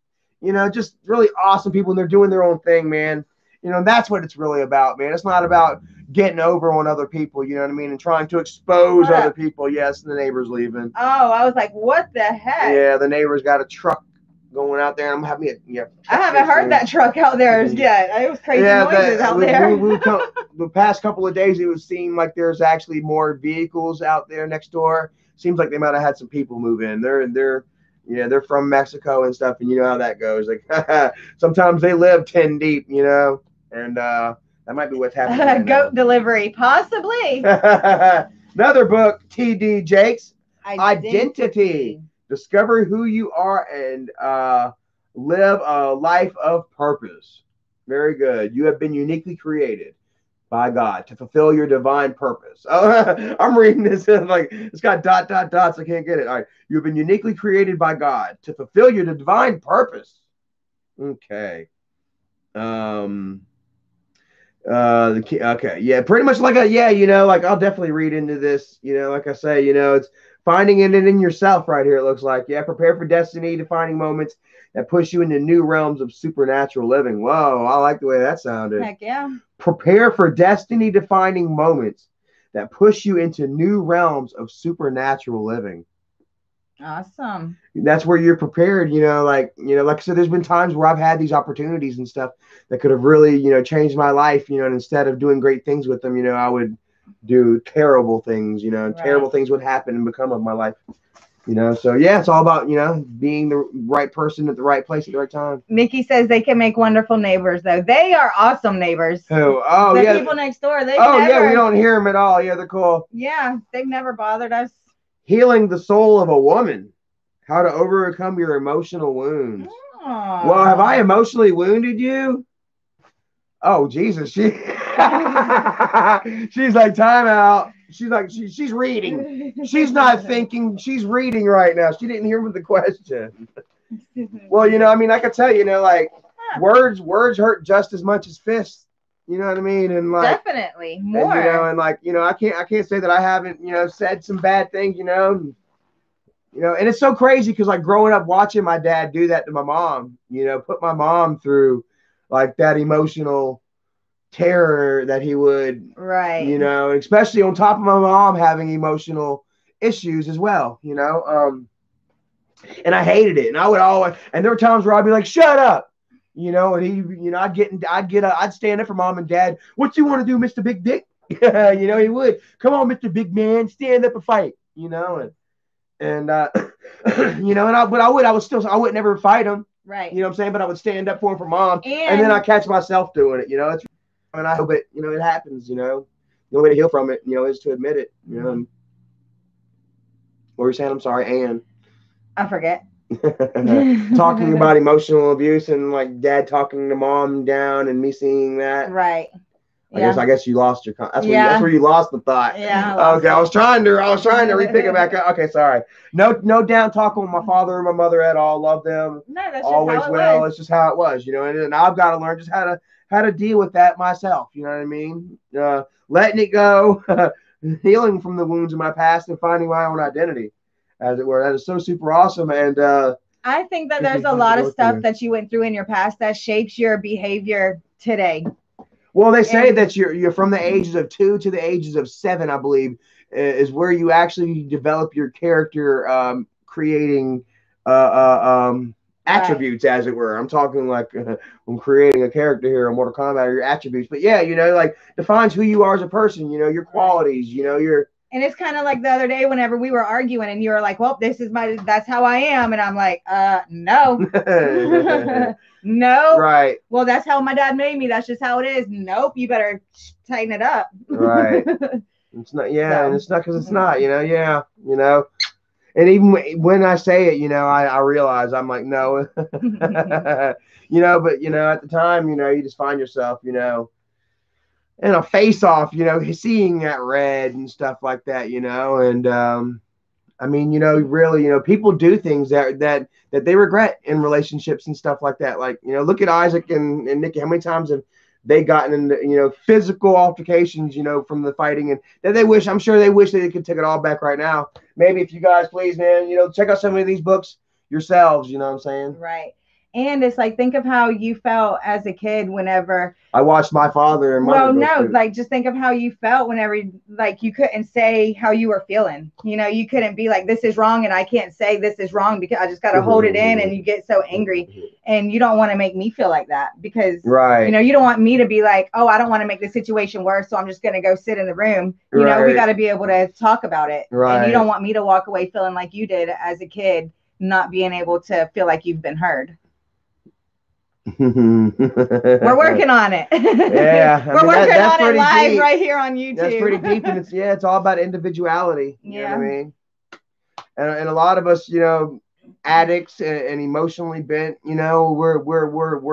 just really awesome people. And they're doing their own thing, man. That's what it's really about, man. It's not about getting over on other people, you know what I mean? And trying to expose other people. Yes, the neighbor's leaving. Oh, I was like, what the heck? Yeah, the neighbor's got a truck going out there. I'm having I haven't heard that truck out there yet. It was crazy noises out there. The past couple of days, it was seeing like there's actually more vehicles out there next door. Seems like they might have had some people move in. They're from Mexico and stuff, and you know how that goes. Like sometimes they live 10 deep, and that might be what's happening. Goat delivery, possibly. Another book, T.D. Jakes, Identity. Discover who you are and live a life of purpose. Very good. You have been uniquely created by God to fulfill your divine purpose. Oh, I'm reading this like it's got ... I can't get it. All right. You have been uniquely created by God to fulfill your divine purpose. Okay. Okay. Yeah. Pretty much like like I'll definitely read into this. Like I say, it's finding it in yourself right here. It looks like, prepare for destiny, defining moments that push you into new realms of supernatural living. Whoa, I like the way that sounded. Heck yeah. Prepare for destiny defining moments that push you into new realms of supernatural living. Awesome. That's where you're prepared, like I said, there's been times where I've had these opportunities and stuff that could have really, changed my life, and instead of doing great things with them, I would do terrible things, terrible things would happen and become of my life. So yeah, it's all about, being the right person at the right place at the right time. Mickey says they can make wonderful neighbors, though. They are awesome neighbors. Who? Oh, the yeah. people next door. Yeah, we don't hear them at all. Yeah, they're cool. Yeah, they've never bothered us. Healing the soul of a woman. How to overcome your emotional wounds. Aww. Well, have I emotionally wounded you? Oh, Jesus. She's like, time out. She's like, she's reading. She's not thinking. She's reading right now. She didn't hear the question. Well, I could tell, like, words hurt just as much as fists. You know what I mean? And like, definitely more. And I can't say that I haven't, said some bad things, and it's so crazy because like growing up watching my dad do that to my mom, put my mom through like that emotional terror that he would, especially on top of my mom having emotional issues as well, and I hated it. And I would always, and there were times where I'd be like, shut up. And he, I'd stand up for mom and dad. What you want to do, Mr. Big Dick? He would. Come on, Mr. Big Man, stand up and fight. And I would never fight him. Right. You know what I'm saying? But I would stand up for him for mom, and then I catch myself doing it. And I hope it, it happens. The only way to heal from it, is to admit it. What were you saying? I'm sorry, Ann. I forget. Talking about emotional abuse and like dad talking to mom down and me seeing that. Right. I guess you lost your. That's where you lost the thought. Yeah. Okay. I was trying to repick it back up. Okay. Sorry. No down talking with my father or my mother at all. Love them. No, that's always just how it well. was. It's just how it was, and I've got to learn just how to deal with that myself. You know what I mean? Letting it go, healing from the wounds of my past, and finding my own identity, as it were. That is so super awesome. And I think that there's a lot of stuff that you went through in your past that shapes your behavior today. Well, they say that you're from the ages of 2 to the ages of 7, I believe, is where you actually develop your character, creating attributes, as it were. I'm talking like when creating a character here in Mortal Kombat, or your attributes. But yeah, like defines who you are as a person. Your qualities. your. And it's kind of like the other day whenever we were arguing and you were like, well, that's how I am. And I'm like, no. No. Right. Well, that's how my dad made me. That's just how it is. Nope. You better tighten it up. Right. It's not, yeah. So, and it's not because it's not, yeah, and even when I say it, I realize I'm like, no, but, at the time, you just find yourself, in a face off, seeing that red and stuff like that, and I mean, really, people do things that they regret in relationships and stuff like that. Like, look at Isaac and Nikki. How many times have they gotten into, physical altercations, from the fighting, and that I'm sure they wish they could take it all back right now. Maybe if you guys, please, man, check out some of these books yourselves, you know what I'm saying? Right. And it's like, think of how you felt as a kid whenever I watched my father and mother. Well, no, like just think of how you felt whenever, like, you couldn't say how you were feeling. You couldn't be like, this is wrong, and I can't say this is wrong because I just got to hold it in, and you get so angry, and you don't want to make me feel like that because, you don't want me to be like, oh, I don't want to make the situation worse, so I'm just going to go sit in the room. We got to be able to talk about it. Right. And you don't want me to walk away feeling like you did as a kid, not being able to feel like you've been heard. We're working on it. Yeah, we're working on it live right here on YouTube. That's pretty deep, and it's all about individuality. You know what I mean? And a lot of us, addicts and emotionally bent, we're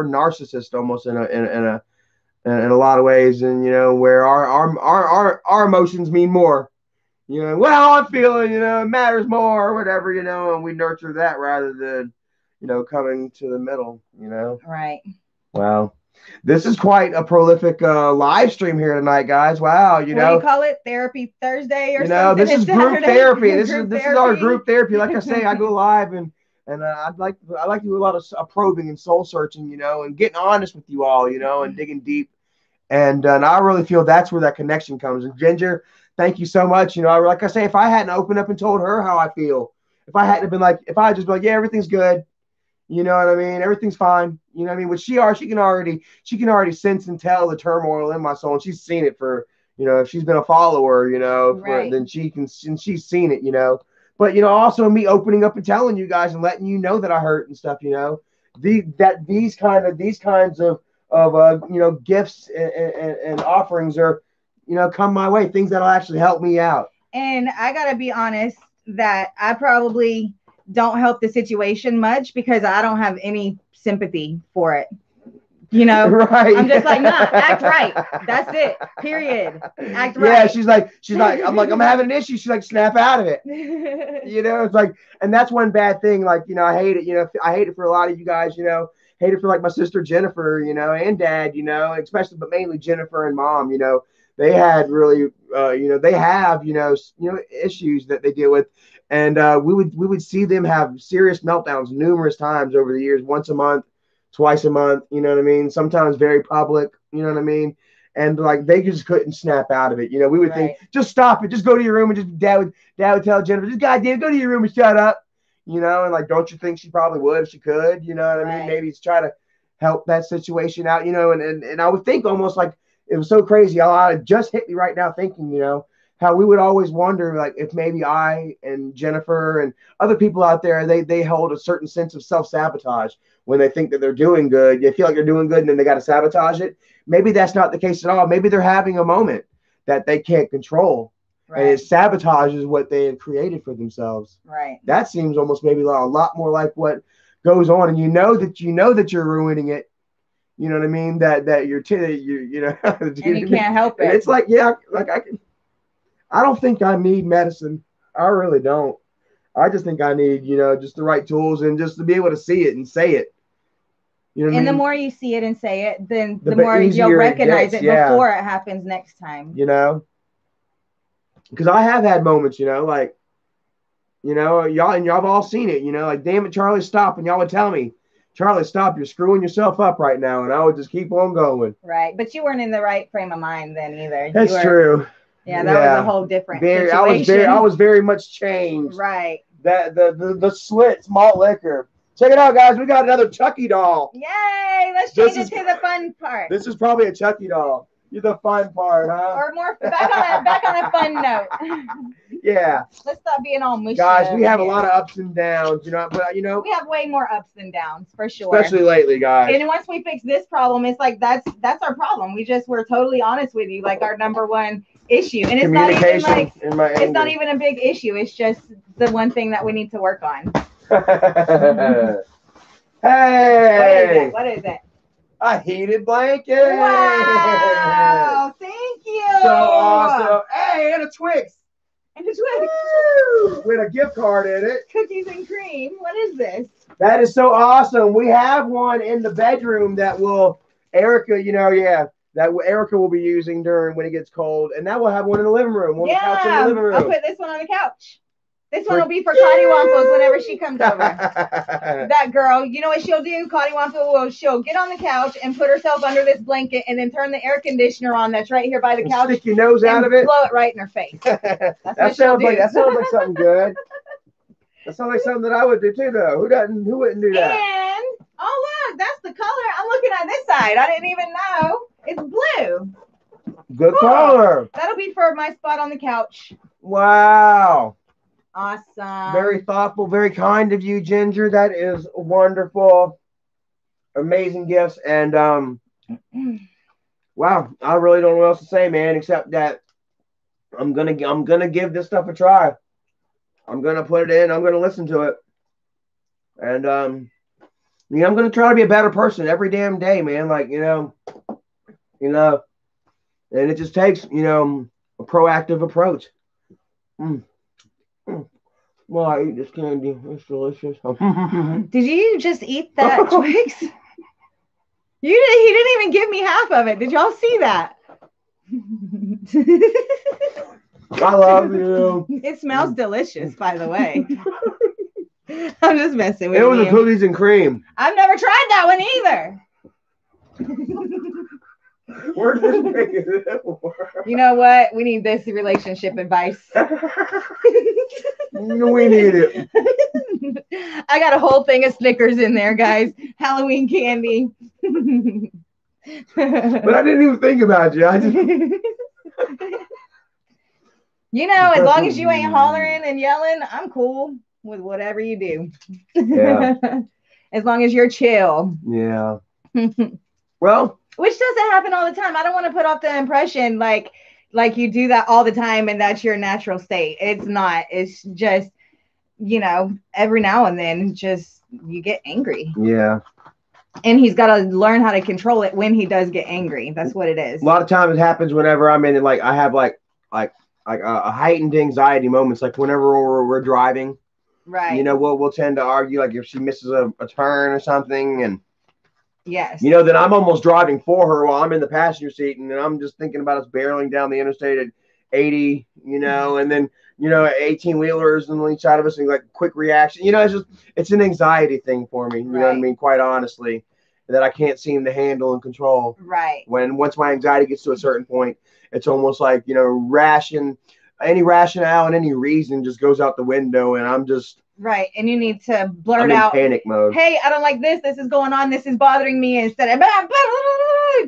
narcissists almost in a lot of ways, and where our emotions mean more. Well, I'm feeling, it matters more, or whatever, and we nurture that rather than coming to the middle, Right. Wow. This is quite a prolific live stream here tonight, guys. Wow. What do you call it? Therapy Thursday or something? This is group therapy. This is our group therapy. Like I say, I go live and I like to do a lot of probing and soul searching, and getting honest with you all, and digging deep. And I really feel that's where that connection comes. And Ginger, thank you so much. You know, like I say, if I hadn't opened up and told her how I feel, if I hadn't been like, if I had just been like, yeah, everything's good. You know what I mean? Everything's fine. You know what I mean? With she can already sense and tell the turmoil in my soul. And she's seen it for, you know, if she's been a follower, you know, Right. then she's seen it, you know. But, you know, also me opening up and telling you guys and letting you know that I hurt and stuff, you know. These kinds of you know, gifts and offerings are, you know, come my way, things that'll actually help me out. And I gotta be honest that I probably don't help the situation much because I don't have any sympathy for it. You know, right? I'm just like, nah, act right. That's it. Period. Act right. Yeah, she's like, I'm like, I'm having an issue. She's like, snap out of it. You know, it's like, and that's one bad thing. Like, you know, I hate it. You know, I hate it for a lot of you guys. You know, hate it for like my sister Jennifer. You know, and Dad. You know, especially, but mainly Jennifer and Mom. You know, they had really, you know, they have, you know, issues that they deal with, and we would see them have serious meltdowns numerous times over the years, once a month, twice a month, you know what I mean? Sometimes very public, you know what I mean? And like they just couldn't snap out of it. You know, we would think, just stop it, just go to your room, and just dad would tell Jennifer, just goddamn, go to your room and shut up. You know, and like, don't you think she probably would if she could? You know what I mean? Maybe it's try to help that situation out, you know, and I would think almost like it was so crazy. It just hit me right now thinking, you know, how we would always wonder like if maybe I and Jennifer and other people out there, they hold a certain sense of self-sabotage when they think that they're doing good. They feel like they're doing good and then they got to sabotage it. Maybe that's not the case at all. Maybe they're having a moment that they can't control. Right. And it sabotages what they have created for themselves. Right. That seems almost maybe a lot more like what goes on. And you know that you're ruining it. You know what I mean? That you're you know. And you can't help it. And it's like, yeah, like I don't think I need medicine. I really don't. I just think I need, you know, just the right tools and just to be able to see it and say it. You know what I mean? The more you see it and say it, then the more you'll recognize it before it happens next time. You know? Because I have had moments, you know, like, you know, y'all have all seen it, you know, like, damn it, Charlie, stop. And y'all would tell me, Charlie, stop, you're screwing yourself up right now. And I would just keep on going. Right. But you weren't in the right frame of mind then either. That's true. Yeah, that was a whole different situation. I was very much changed. Right. That the Slits malt liquor. Check it out, guys. We got another Chucky doll. Yay! Let's change it to the fun part. This is probably a Chucky doll. You're the fun part, huh? Or more back on a fun note. Yeah. Let's stop being all mushy. Guys, we have a lot of ups and downs, you know, but you know, we have way more ups than downs for sure. Especially lately, guys. And once we fix this problem, it's like that's our problem. We're totally honest with you, like our number one issue. And it's not even like it's not even a big issue. It's just the one thing that we need to work on. Hey! What is it? A heated blanket. Wow! Thank you. So awesome. Hey, and a Twix. And a Twix. With a gift card in it. Cookies and cream. What is this? That is so awesome. We have one in the bedroom that Erica, you know, that Erica will be using when it gets cold. And that will have one in the living room. On the couch in the living room. I'll put this one on the couch. This one will be for Connie Wampos whenever she comes over. That girl, you know what she'll do? Connie Wampo she'll get on the couch and put herself under this blanket and then turn the air conditioner on that's right here by the couch. Stick your nose out of it. Blow it right in her face. That sounds like something good. That sounds like something that I would do too, though. Who wouldn't do that? And look, that's the color. I'm looking at this side. I didn't even know. It's blue. Good color. That'll be for my spot on the couch. Wow. Awesome. Very thoughtful, very kind of you, Ginger. That is wonderful. Amazing gifts. And wow, I really don't know what else to say, man, except that I'm gonna give this stuff a try. I'm gonna put it in, I'm gonna listen to it. And I'm gonna try to be a better person every damn day, man. Like, you know, and it just takes, a proactive approach. Well, I eat this candy. It's delicious. Did you just eat that Twix? He didn't even give me half of it. Did y'all see that? I love you. It smells delicious, by the way. I'm just messing with you. It was a cookies and cream. I've never tried that one either. We're just making it work. You know what? We need this relationship advice. We need it. I got a whole thing of Snickers in there, guys. Halloween candy. But I didn't even think about you. I just... You know, as long as you ain't hollering and yelling, I'm cool with whatever you do. Yeah. As long as you're chill. Yeah. Well, which doesn't happen all the time. I don't want to put off the impression like you do that all the time and that's your natural state. It's not. It's just, you know, every now and then just you get angry. Yeah. And he's got to learn how to control it when he does get angry. That's what it is. A lot of times it happens whenever I'm in, like, I have like a heightened anxiety moments, like whenever we're driving. Right. You know, we'll tend to argue, like if she misses a turn or something, and yes, you know, then I'm almost driving for her while I'm in the passenger seat, and then I'm just thinking about us barreling down the interstate at 80, you know, and then, you know, 18 wheelers on each side of us, and like quick reaction. You know, it's an anxiety thing for me. You know what I mean? Quite honestly, that I can't seem to handle and control. Right. Once my anxiety gets to a certain point, it's almost like, you know, any rationale and any reason just goes out the window, and I'm just right. And you need to blurt out panic mode. Hey, I don't like this. This is going on. This is bothering me. Instead of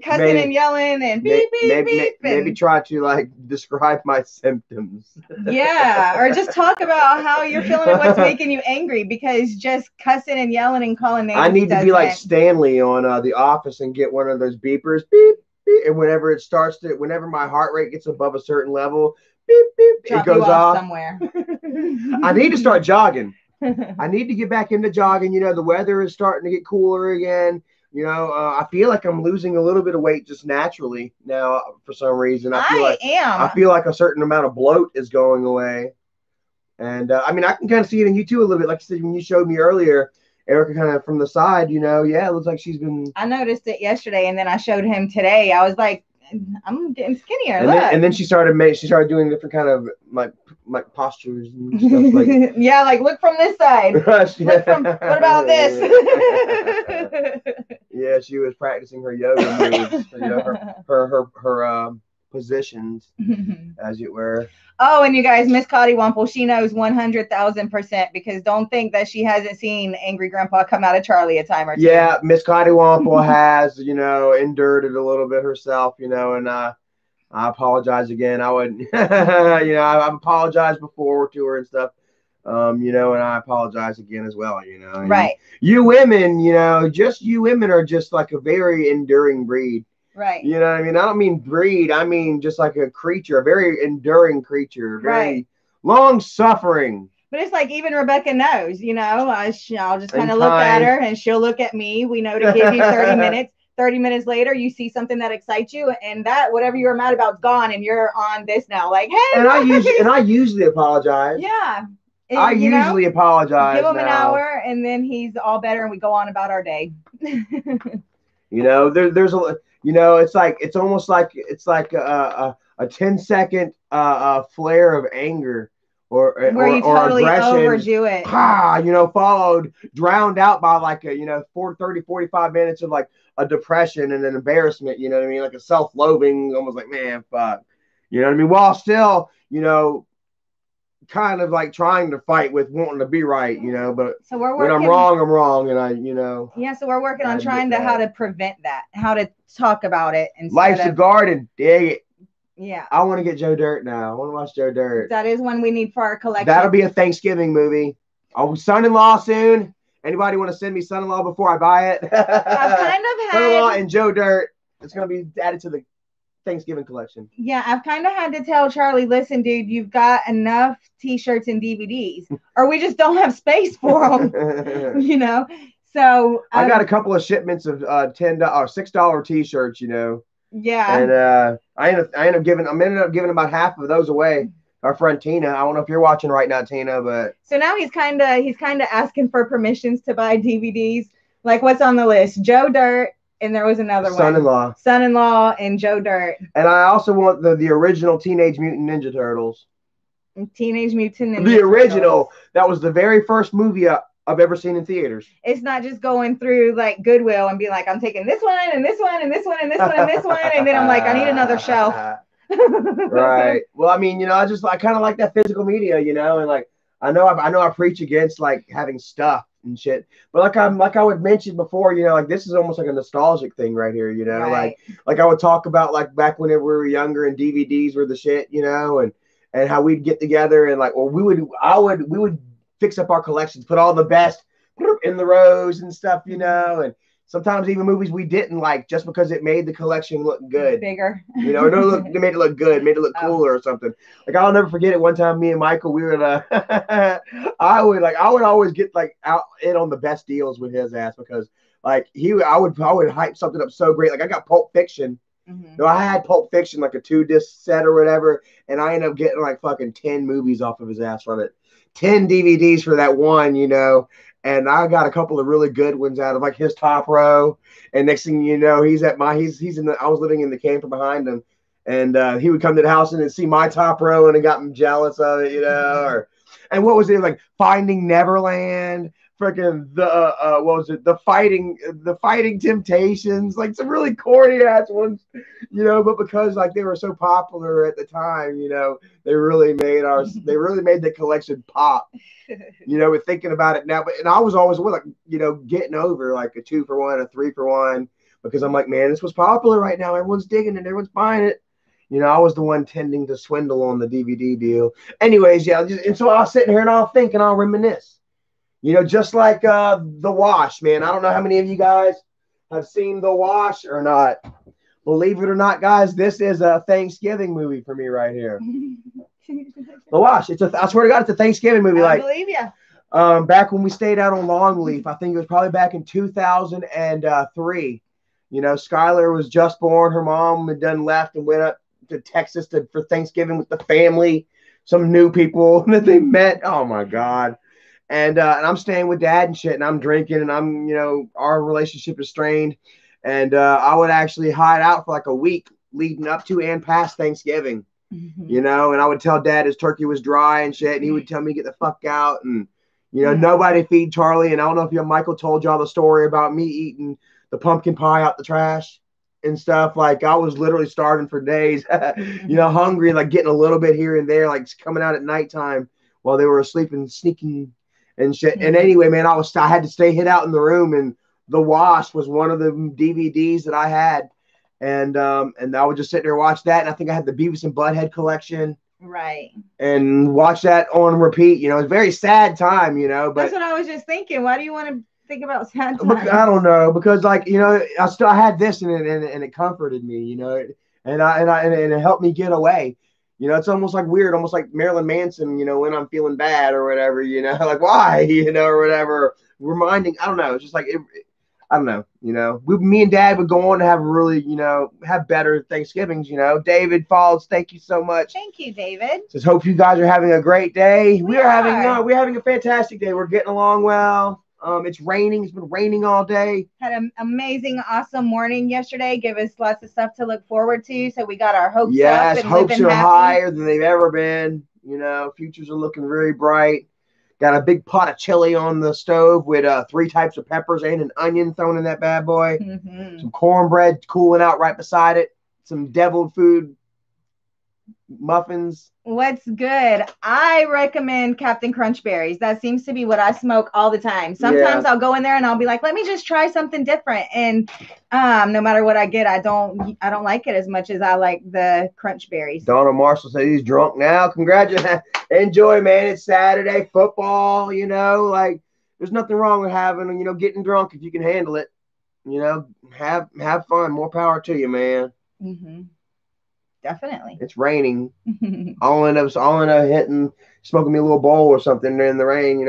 cussing and yelling and beep, beep, beep. Maybe try to like describe my symptoms. Yeah. Or just talk about how you're feeling and what's making you angry, because just cussing and yelling and calling names. I need to be like Stanley on The Office and get one of those beepers. Beep, beep. And whenever my heart rate gets above a certain level, beep, beep, drop it goes off somewhere. I need to start jogging. I need to get back into jogging. You know, the weather is starting to get cooler again. You know, I feel like I'm losing a little bit of weight just naturally now for some reason. I feel like a certain amount of bloat is going away. And I mean, I can kind of see it in you too a little bit. Like you said, when you showed me earlier, Erica kind of from the side, you know, yeah, it looks like she's been. I noticed it yesterday, and then I showed him today. I was like, I'm getting skinnier. And then she started doing different kind of like postures and stuff like. Yeah, like look from this side. What about this? Yeah, she was practicing her yoga moves, you know, her positions, as it were. Oh, and you guys, Miss Cottywomple, she knows 100,000%, because don't think that she hasn't seen Angry Grandpa come out of Charlie a time or two. Yeah, Miss Cottywomple has, you know, endured it a little bit herself, you know, and I apologize again. I would, you know, I've apologized before to her and stuff, you know, and I apologize again as well, you know. Right. You women, you know, you women are just like a very enduring breed. Right. You know what I mean? I don't mean breed. I mean just like a creature, a very enduring creature, very long suffering. But it's like even Rebecca knows, you know, I'll just kind of look at her and she'll look at me. We know to give you 30 minutes. 30 minutes later, you see something that excites you, and that whatever you were mad about is gone, and you're on this now. Like, hey. And I usually apologize. Yeah. And, I usually apologize. Give him an hour, and then he's all better, and we go on about our day. You know, there's a. You know, it's almost like a 10-second flare of anger or you totally aggression. Overdo it. You know, drowned out by like a, you know, 45 minutes of like a depression and an embarrassment. You know what I mean? Like a self-loathing, almost like, man, fuck. You know what I mean? While still, you know, kind of like trying to fight with wanting to be right, you know, but so when I'm wrong, and I, you know. Yeah, so we're working on trying to how to prevent that, how to talk about it. Life's a garden, dig it. Yeah. I want to get Joe Dirt now. I want to watch Joe Dirt. That is one we need for our collection. That'll be a Thanksgiving movie. Oh, Son-in-Law soon. Anybody want to send me Son-in-Law before I buy it? I've kind of had Son-in-Law and Joe Dirt. It's going to be added to the Thanksgiving collection. Yeah, I've kind of had to tell Charlie, listen, dude, you've got enough T-shirts and DVDs, or we just don't have space for them. You know, so I got a couple of shipments of $10 or $6 T-shirts. You know. Yeah. And I ended up giving about half of those away. Our friend Tina. I don't know if you're watching right now, Tina, but so now he's kind of asking for permissions to buy DVDs. Like, what's on the list? Joe Dirt. And there was another one. Son-in-Law and Joe Dirt. And I also want the original Teenage Mutant Ninja Turtles. Teenage Mutant Ninja Turtles. The original. That was the very first movie I've ever seen in theaters. It's not just going through like Goodwill and be like, I'm taking this one and this one and this one and this one and this one, and then I'm like, I need another shelf. Right. Well, I mean, I kind of like that physical media, and like I know I preach against like having stuff and shit, but like I would mention before, like this is almost like a nostalgic thing right here, Right. like I would talk about like back whenever we were younger and DVDs were the shit, and how we'd get together and like, or we would fix up our collections, put all the best in the rows and stuff, and sometimes even movies we didn't like just because it made the collection look good. Bigger. They made it look good, made it look cooler or something. Like I'll never forget it. One time, me and Michael, we were I would always get like out in on the best deals with his ass because like I would hype something up so great. Like I got Pulp Fiction. No, I had Pulp Fiction, like a 2-disc set or whatever, and I ended up getting like fucking 10 movies off of his ass from it. 10 DVDs for that one, and I got a couple of really good ones out of like his top row. And next thing you know, he's in the, I was living in the camper behind him, and he would come to the house and then see my top row and it got him jealous of it, and what was it like Finding Neverland, freaking what was it, the fighting Temptations, like some really corny ass ones, but because like they were so popular at the time, they really made the collection pop. With thinking about it now, and I was always like, getting over like a 2-for-1, a 3-for-1, because I'm like, man, this was popular right now. Everyone's digging it, everyone's buying it. I was the one tending to swindle on the DVD deal. Anyways, yeah, and so I was sitting here and I'll think and I'll reminisce. Just like The Wash, man. I don't know how many of you guys have seen The Wash or not. Believe it or not, guys, this is a Thanksgiving movie for me right here. The Wash. I swear to God, it's a Thanksgiving movie. I believe you. Back when we stayed out on Longleaf, I think it was probably back in 2003. Skylar was just born. Her mom had done left and went up to Texas for Thanksgiving with the family. Some new people that they met. Oh my God. And I'm staying with Dad and shit, and I'm drinking, and I'm, our relationship is strained. And I would actually hide out for like a week leading up to and past Thanksgiving, and I would tell Dad his turkey was dry and shit, and he would tell me to get the fuck out, and nobody feed Charlie. And I don't know if Michael told y'all the story about me eating the pumpkin pie out the trash and stuff. Like I was literally starving for days, hungry, like getting a little bit here and there, like coming out at nighttime while they were asleep and sneaking and shit. And anyway, man, I had to stay hid out in the room, and The Wash was one of the DVDs that I had. And I would just sit there and watch that. And I think I had the Beavis and Butthead collection. Right. And watch that on repeat. It's a very sad time, but that's what I was just thinking. Why do you want to think about sad times? I don't know, because like, I had this and it comforted me, and it helped me get away. It's almost like weird, almost like Marilyn Manson, when I'm feeling bad or whatever, like why, or whatever, reminding, I don't know. It's just like, I don't know, me and Dad would go on to have really, have better Thanksgivings, David Falls, thank you so much. Thank you, David. Just hope you guys are having a great day. We're having a fantastic day. We're getting along well. It's raining. It's been raining all day. Had an amazing, awesome morning yesterday. Give us lots of stuff to look forward to. So we got our hopes up. Yes, hopes are higher than they've ever been. Futures are looking very bright. Got a big pot of chili on the stove with 3 types of peppers and an onion thrown in that bad boy. Some cornbread cooling out right beside it. Some deviled food muffins. What's good? I recommend Captain Crunch Berries. That seems to be what I smoke all the time. Sometimes I'll go in there and I'll be like, let me just try something different. And no matter what I get, I don't like it as much as I like the Crunch Berries. Donna Marshall said he's drunk now. Congratulations. Enjoy, man. It's Saturday. Football, like there's nothing wrong with having, getting drunk if you can handle it. Have fun. More power to you, man. Definitely. It's raining. I'll end up hitting, smoking me a little bowl or something in the rain,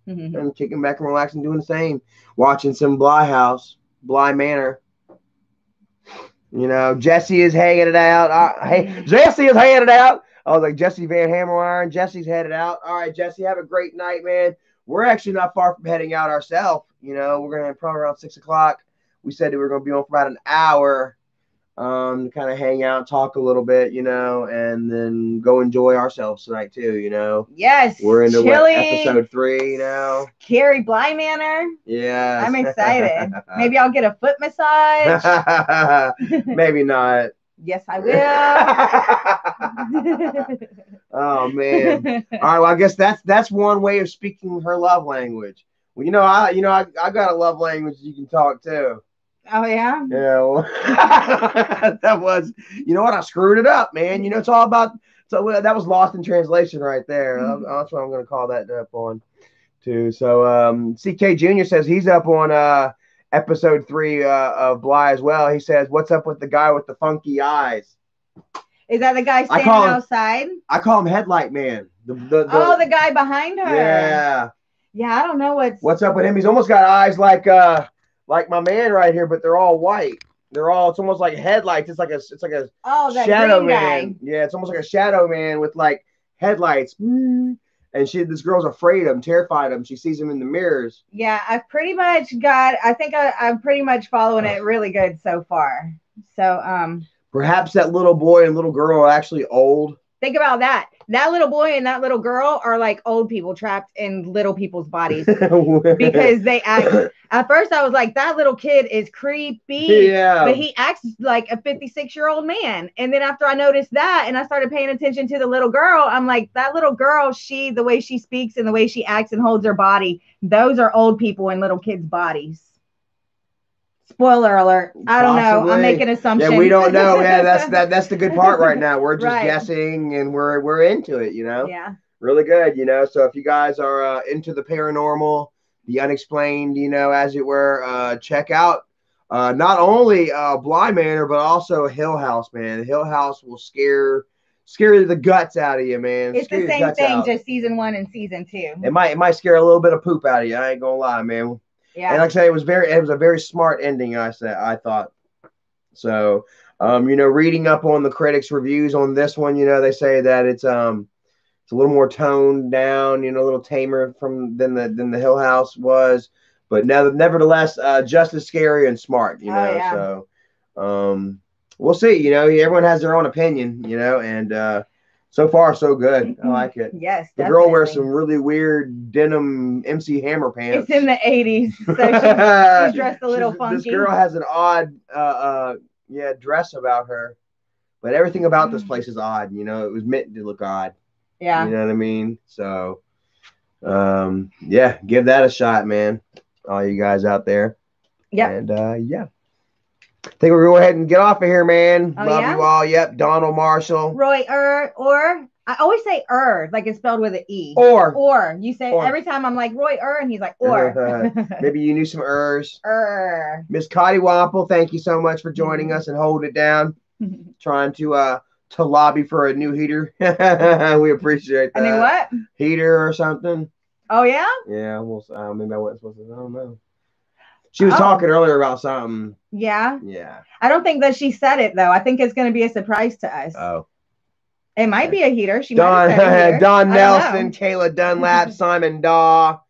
and kicking back and relaxing, doing the same. Watching some Bly Manor. Jesse is hanging it out. Jesse is hanging it out. I was like, Jesse Van Hammer, Jesse's headed out. All right, Jesse, have a great night, man. We're actually not far from heading out ourselves. We're going to probably around 6 o'clock. We said that we were going to be on for about an hour. To kind of hang out, talk a little bit, and then go enjoy ourselves tonight too. You know. Yes. We're into chilling. episode 3. You know. Carrie Bly Manor. Yeah. I'm excited. Maybe I'll get a foot massage. Maybe not. Yes, I will. Oh man! All right, well, I guess that's one way of speaking her love language. Well, I got a love language you can talk to. Oh yeah. Yeah, well, that was. You know what? I screwed it up, man. You know, it's all about. So that was lost in translation right there. That's what I'm going to call that up on, too. So CK Jr. says he's up on episode 3 of Bly as well. He says, "What's up with the guy with the funky eyes?" Is that the guy standing outside? I call him Headlight Man. The guy behind her. Yeah. Yeah, I don't know what's up with him. He's almost got eyes like my man right here, but they're all white. It's almost like headlights. It's like a that shadow green man. Guy. Yeah, it's almost like a shadow man with like headlights. And this girl's afraid of him, terrified of him. She sees him in the mirrors. Yeah, I've pretty much I'm pretty much following it really good so far. So perhaps that little boy and little girl are actually old. Think about that. That little boy and that little girl are like old people trapped in little people's bodies because they act. At first, I was like, that little kid is creepy. Yeah. But he acts like a 56-year-old man. And then after I noticed that and I started paying attention to the little girl, I'm like, that little girl, the way she speaks and the way she acts and holds her body, those are old people in little kids' bodies. Spoiler alert. I don't know. I'm making assumptions. Yeah, we don't know. Yeah, that's the good part right now. We're just guessing and we're into it, you know? Yeah. Really good, you know. So if you guys are into the paranormal, the unexplained, you know, as it were, check out not only Bly Manor, but also Hill House, man. Hill House will scare the guts out of you, man. It's the same thing, just season 1 and season 2. It might scare a little bit of poop out of you. I ain't gonna lie, man. Yeah. And like I say, it was a very smart ending. I thought. So, you know, reading up on the critics' reviews on this one, you know, they say that it's a little more toned down, you know, a little tamer than the Hill House was, but nevertheless, just as scary and smart, you know. Oh, yeah. So, we'll see. You know, everyone has their own opinion, you know, and so far so good. I like it. Yes, the girl wears some really weird denim MC Hammer pants. It's in the 80s, so she's dressed a little funky. This girl has an odd, dress about her, but everything about this place is odd. You know, it was meant to look odd. Yeah. You know what I mean? So, give that a shot, man. All you guys out there. Yeah. And I think we're going to go ahead and get off of here, man. Love you all. Yep. Donald Marshall. Roy or I always say like it's spelled with an E. Or. You say every time I'm like Roy and he's like or. Maybe you knew some ers. Miss Cotty Wample, thank you so much for joining us and holding it down. Trying to lobby for a new heater. We appreciate that. A new what? Heater or something. Oh yeah? Yeah, maybe I wasn't supposed to. I don't know. She was talking earlier about something. Yeah. Yeah. I don't think that she said it though. I think it's going to be a surprise to us. Oh. It might be a heater. She Don Nelson, know. Kayla Dunlap, Simon Daw,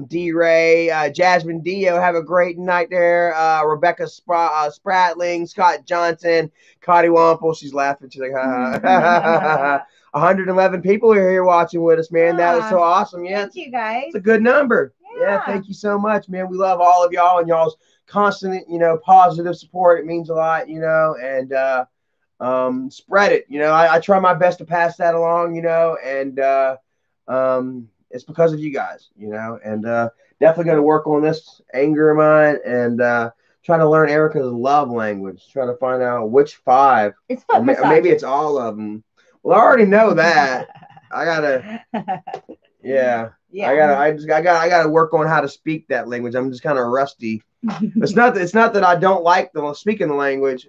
D Ray, Jasmine Dio. Have a great night there. Rebecca Spratling, Scott Johnson, Cotty Wample. She's laughing. She's like, ha. 111 people are here watching with us, man. That was so awesome. Yeah. Thank you guys. It's a good number. Yeah, thank you so much, man. We love all of y'all and y'all's constant, you know, positive support. It means a lot, you know, and spread it. You know, I try my best to pass that along, you know, and it's because of you guys, you know, and definitely going to work on this anger of mine and trying to learn Erica's love language, trying to find out which 5. It's foot massage. Maybe it's all of them. Well, I already know that. I gotta, I gotta work on how to speak that language. I'm just kind of rusty. It's not that I don't like speaking the language.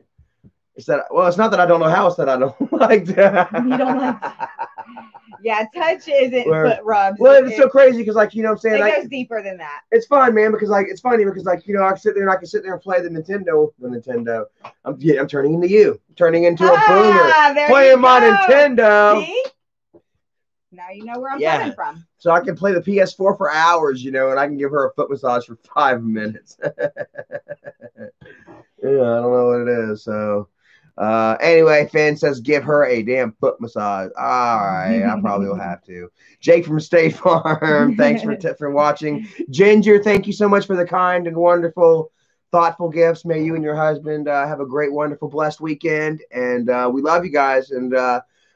It's not that I don't know how. It's that I don't like that. You don't like. Yeah, touch isn't foot rubs. Well, it's so crazy because, like, you know what I'm saying? It goes deeper than that. It's fun, man, because, like, it's funny because, like, you know, I can sit there and play the Nintendo. I'm turning into you. Turning into a boomer. Playing my Nintendo. See? Now you know where I'm coming from. So I can play the PS4 for hours, you know, and I can give her a foot massage for 5 minutes. Yeah, I don't know what it is. So, Anyway, Finn says give her a damn foot massage. All right, I probably will have to. Jake from State Farm, thanks for watching. Ginger, thank you so much for the kind and wonderful, thoughtful gifts. May you and your husband have a great, wonderful, blessed weekend. And we love you guys. And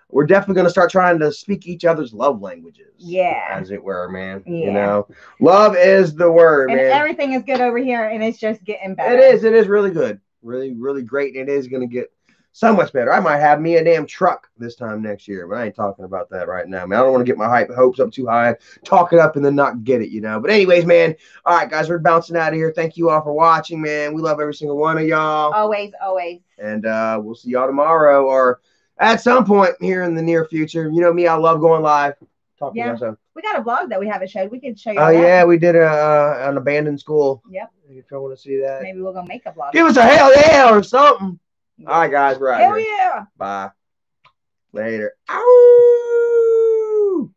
we're definitely going to start trying to speak each other's love languages. Yeah. As it were, man. Yeah. You know, love is the word, and man. Everything is good over here, and it's just getting better. It is really good. Really, really great. And it is going to get so much better. I might have me a damn truck this time next year, but I ain't talking about that right now, man. I don't want to get my hopes up too high, talk it up, and then not get it, you know. But anyways, man, all right, guys, we're bouncing out of here. Thank you all for watching, man. We love every single one of y'all. Always, always. And we'll see y'all tomorrow or at some point here in the near future. You know me, I love going live. Talking yeah. about we got a vlog that we haven't showed. We can show you. Oh, yeah, we did an abandoned school. Yep. If you want to see that. Maybe we're going to make a vlog. Give us a hell yeah or something. Yeah. All right, guys, we're out Hell here. Yeah. Bye. Later. Ow!